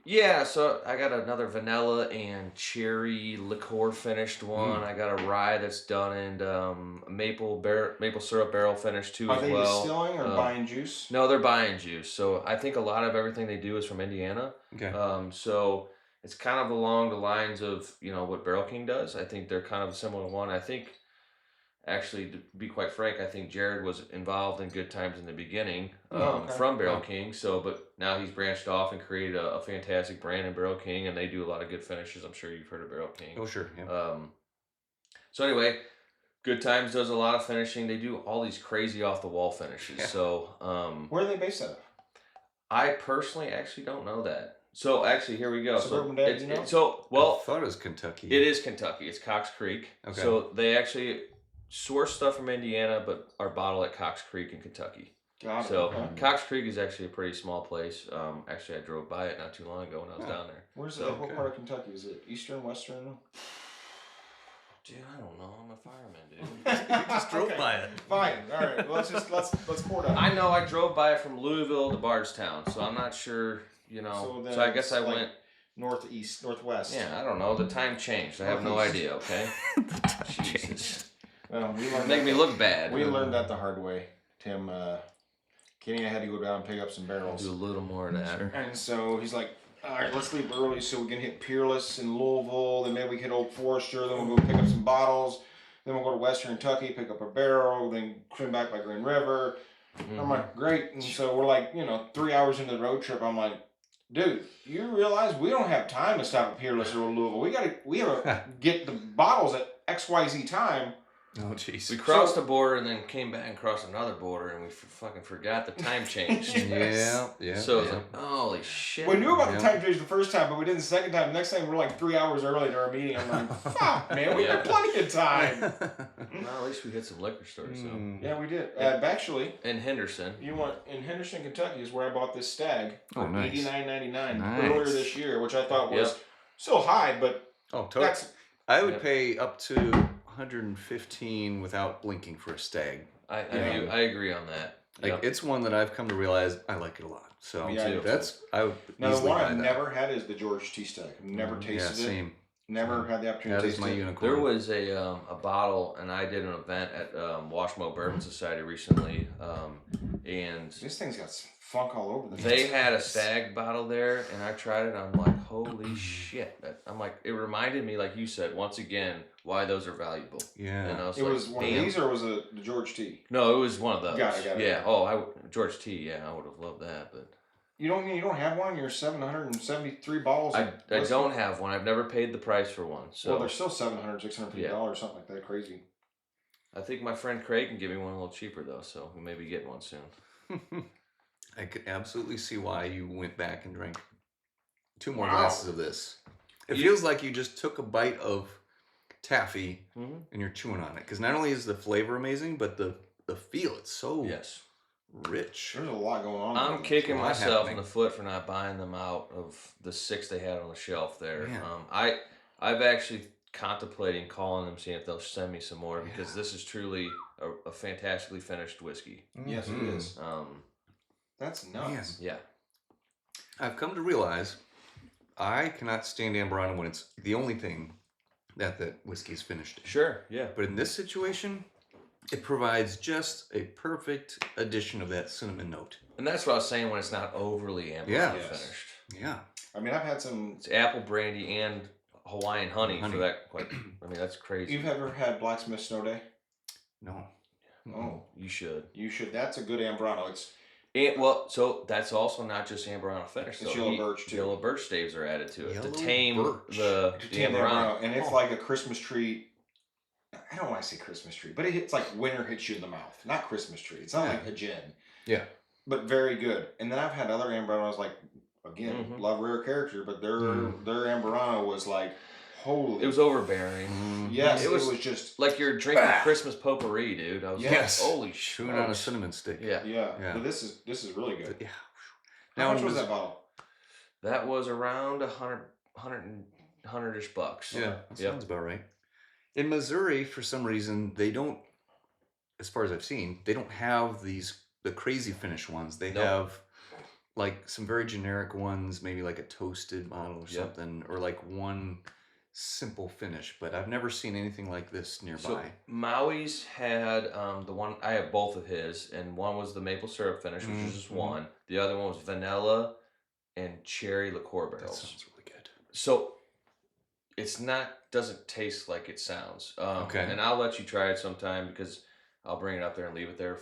Yeah, so I got another vanilla and cherry liqueur finished one. I got a rye that's done in maple syrup barrel finished too as well. Are they distilling or buying juice? No, they're buying juice. So I think a lot of everything they do is from Indiana. Okay. So it's kind of along the lines of what Barrel King does. I think they're kind of a similar one. I think. Actually, to be quite frank, I think Jared was involved in Good Times in the beginning from Barrel King. But now he's branched off and created a fantastic brand in Barrel King, and they do a lot of good finishes. I'm sure you've heard of Barrel King. Oh, sure. Yeah. So anyway, Good Times does a lot of finishing. They do all these crazy off the wall finishes. Yeah. So where are they based out of? I personally actually don't know that. So actually, here we go. Subourbon Dad, you know? I thought it was Kentucky. It is Kentucky. It's Cox Creek. Okay. So they actually source stuff from Indiana, but are bottled at Cox Creek in Kentucky. Got it. So Okay. Cox Creek is actually a pretty small place. Actually, I drove by it not too long ago when I was down there. Where's So- what part of Kentucky? Is it eastern, western? Dude, I don't know. I'm a fireman, dude. You just drove by it. Fine. All right. Well, let's pour it up. I know I drove by it from Louisville to Bardstown, so I'm not sure. So then So I guess it's I like went. northeast, northwest. Yeah, I don't know. The time changed. I have no Northeast. idea. Okay. The time Jesus. changed. Well, we learned Make me look bad. We learned that the hard way, Tim. Kenny and I had to go down and pick up some barrels. Do a little more of that. And so he's like, all right, let's leave early so we can hit Peerless in Louisville. Then maybe we hit Old Forester. Then we'll go pick up some bottles. Then we'll go to Western Kentucky, pick up a barrel. Then swim back by Green River. I'm like, great. And so we're like, 3 hours into the road trip. I'm like, dude, you realize we don't have time to stop at Peerless or Louisville. We gotta get the bottles at XYZ time. Oh, jeez. We crossed the border and then came back and crossed another border, and we fucking forgot the time changed. Yeah. So it's like, holy shit. We knew about Yeah. the time change the first time, but we didn't the second time. The next time we're like 3 hours early to our meeting. I'm like, fuck, man, we had plenty of time. Well, at least we hit some liquor stores. So. Yeah, we did. Actually, In Henderson. in Henderson, Kentucky is where I bought this stag for Oh, nice. $89.99 Nice. earlier this year, which I thought was still high, but Oh, totally. that's I would pay up to 115 without blinking for a stag. I agree on that. Like it's one that I've come to realize I like it a lot. So Yeah, too. that's I would now the easily one buy I've that. never had is the George T stag. I've never tasted Yeah, it. same. Never had the opportunity That to is taste my it. unicorn. There was a bottle, and I did an event at Washmo Bourbon Society recently, and This thing's got funk all over the they place. had a stag bottle there, and I tried it. I'm like, holy shit! I'm like, it reminded me, like you said, once again, why those are valuable. Yeah. And I was It like, was one damn. of these, or was it the George T? No, it was one of those. Got it. Yeah. Oh, George T. Yeah, I would have loved that, but You don't have one. You're 773 bottles. I of whiskey? don't have one. I've never paid the price for one. So Well, they're still $700, $650, something like that. Crazy. I think my friend Craig can give me one a little cheaper though, so we may be getting one soon. I could absolutely see why you went back and drank 2 more Wow. glasses of this. It You- feels like you just took a bite of taffy Mhm. and you're chewing on it. Because not only is the flavor amazing, but the feel, it's so Yes. rich. There's a lot going on. I'm with these. kicking a lot myself happening. in the foot for not buying them out of the 6 they had on the shelf there. Man. I've actually contemplating calling them, seeing if they'll send me some more because this is truly a fantastically finished whiskey. Yes, it Mhm. is. That's nuts. Yeah. I've come to realize I cannot stand Amberana when it's the only thing that whiskey is finished in. Sure. Yeah. But in this situation, it provides just a perfect addition of that cinnamon note. And that's what I was saying when it's not overly amber Yeah. Yes. finished. Yeah. I mean, I've had some. It's apple brandy and Hawaiian honey, Honey. for that. Like, I mean, that's crazy. You've ever had Blacksmith Snow Day? No. Oh, You should. you should. That's a good Ambrano. And well, so that's also not just Ambrano finish. It's So yellow birch, too. Yellow birch staves are added to it Yellow to tame birch. the Tame the Ambrano. Ambrano, and it's like a Christmas tree. I don't want to say Christmas tree, but it's like winter hits you in the mouth. Not Christmas tree. It's not like a gin. Yeah. But very good. And then I've had other Ambranos like, again, love rare character, but their Ambrano was like, holy. It was overbearing. Yes, it was just like you're drinking Christmas potpourri, dude. I was Yes. like, holy shit. Chewing on a cinnamon stick. Yeah. yeah. But this is really good. Yeah. How much was that bottle? That was around 100-ish bucks. Yeah, that sounds about right. In Missouri, for some reason, they don't, as far as I've seen, they don't have the crazy finish ones. They have like some very generic ones, maybe like a toasted bottle or something, or like one simple finish. But I've never seen anything like this nearby. So Maui's had the one, I have both of his, and one was the maple syrup finish, which was just one. The other one was vanilla and cherry liqueur barrels. That sounds really good. So it's doesn't taste like it sounds. Okay. And I'll let you try it sometime because I'll bring it up there and leave it there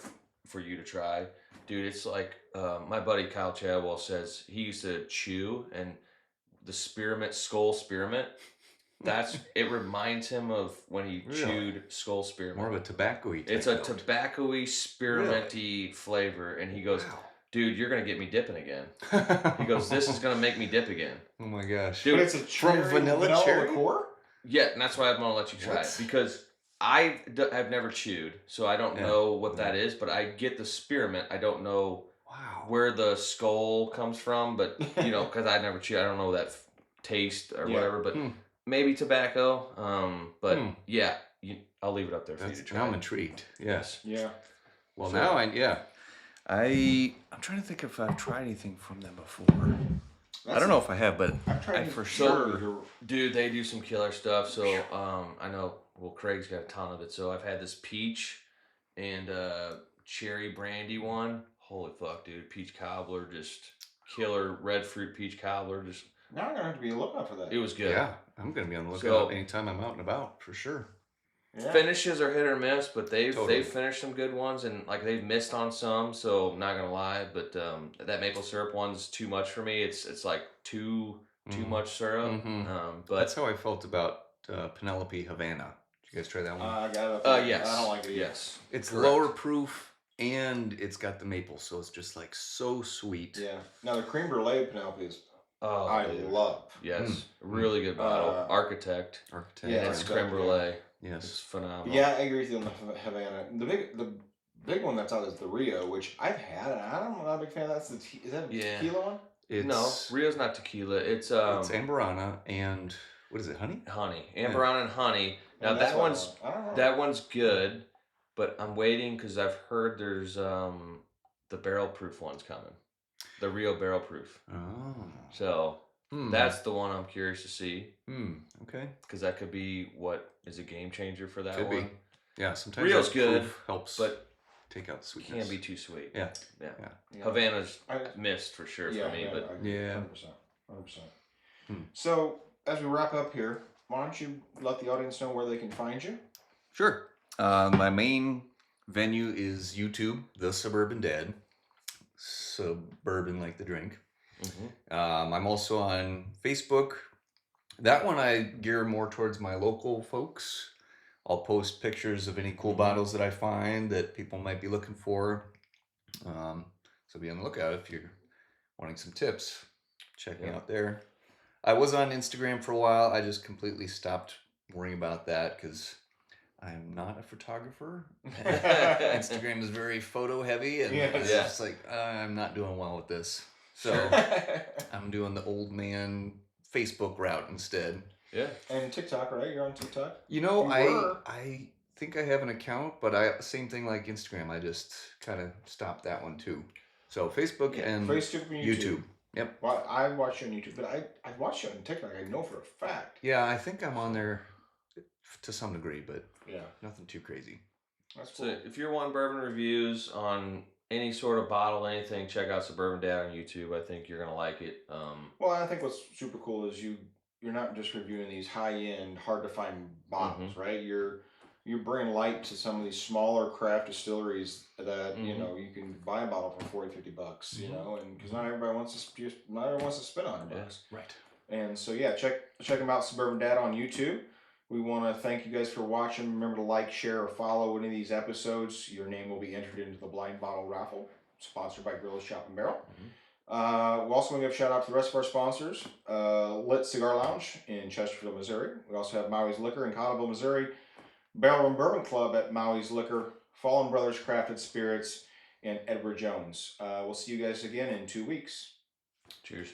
for you to try. Dude, it's like my buddy Kyle Chadwell says he used to chew, and the skull spearmint, it reminds him of when he chewed skull spearmint. More of a tobacco-y type It's a note. tobacco-y, spearminty flavor, and he goes, dude, you're going to get me dipping again. He goes, this is going to make me dip again. Oh my gosh. Dude, But it's a cherry, from vanilla cherry? liqueur? Yeah, and that's why I'm going to let you try it. Because I've never chewed, so I don't know what that is, but I get the spearmint. I don't know where the skull comes from, but, because I never chewed, I don't know that taste or whatever, but maybe tobacco. But yeah, I'll leave it up there for you to try. I'm intrigued. Yes. Yeah. Well, now I'm trying to think if I've tried anything from them before. I don't know if I have, but I've tried for sure. sure, dude, they do some killer stuff. So I know. Well, Craig's got a ton of it. So I've had this peach and cherry brandy one. Holy fuck, dude! Peach cobbler, just killer. Red fruit peach cobbler, just. Now I'm gonna have to be a lookout for that. It was good. Yeah, I'm gonna be on the lookout anytime I'm out and about for sure. Yeah. Finishes are hit or miss, but they've finished some good ones, and like they've missed on some. So I'm not gonna lie, but that maple syrup one's too much for me. It's like too much syrup. But that's how I felt about Penelope Havana. Did you guys try that one? I got it. Yes. I don't like it either. Yes. It's lower proof and it's got the maple, so it's just like so sweet. Yeah. Now the cream brulee Penelope is I dude. love. Yes, really good bottle. Architect. Yeah, And it's creme good, brulee. Yes. It's phenomenal. Yeah, I agree with you on the Havana. The big one that's out is the Rio, which I've had, and I'm not a big fan of that. Is that a tequila one? No, Rio's not tequila. It's Amburana and what is it? Honey. Honey. Amburana and honey. Now And that's that what I one's want. I don't know. that one's good, but I'm waiting because I've heard there's the barrel proof one's coming. The Rio barrel proof. Oh. So that's the one I'm curious to see. Okay. Because that could be what is a game changer for that Could one. be. Yeah, sometimes Rio's that good, proof helps but take out the sweetness. can't be too sweet. Yeah. Yeah. Yeah. Havana's missed for sure for me, but I agree, Yeah. 100%. So as we wrap up here, why don't you let the audience know where they can find you? Sure. My main venue is YouTube, The Subourbon Dad. Suburban like the drink. I'm also on Facebook. That one I gear more towards my local folks. I'll post pictures of any cool bottles that I find that people might be looking for. So be on the lookout if you're wanting some tips. Check me out there. I was on Instagram for a while. I just completely stopped worrying about that because I'm not a photographer. Instagram is very photo heavy, and it's just like I'm not doing well with this. So I'm doing the old man Facebook route instead. Yeah. And TikTok, right? You're on TikTok? You know, I think I have an account, but same thing like Instagram. I just kind of stopped that one too. So Facebook and Facebook and YouTube. Yep. Well, I watch you on YouTube, but I watch you on TikTok. I know for a fact. Yeah, I think I'm on there to some degree, but Yeah, nothing too crazy. that's So cool. if you're wanting bourbon reviews on any sort of bottle, anything, check out Suburban Dad on YouTube. I think you're gonna like it. Well, I think what's super cool is you're not just reviewing these high end, hard to find bottles, Mhm. right? You're bringing light to some of these smaller craft distilleries that Mhm. you can buy a bottle for 40, $50, and because not Mhm. everybody wants to not everyone wants to spend Yeah. $100. Right. And so yeah, check them out, Suburban Dad on YouTube. We want to thank you guys for watching. Remember to like, share, or follow any of these episodes. Your name will be entered into the blind bottle raffle, sponsored by Grills Shop and Barrel. Mhm. We also want to give a shout out to the rest of our sponsors. Lit Cigar Lounge in Chesterfield, Missouri. We also have Maui's Liquor in Cottleville, Missouri. Barrel Room Bourbon Club at Maui's Liquor. Fallen Brothers Crafted Spirits, and Edward Jones. We'll see you guys again in 2 weeks. Cheers.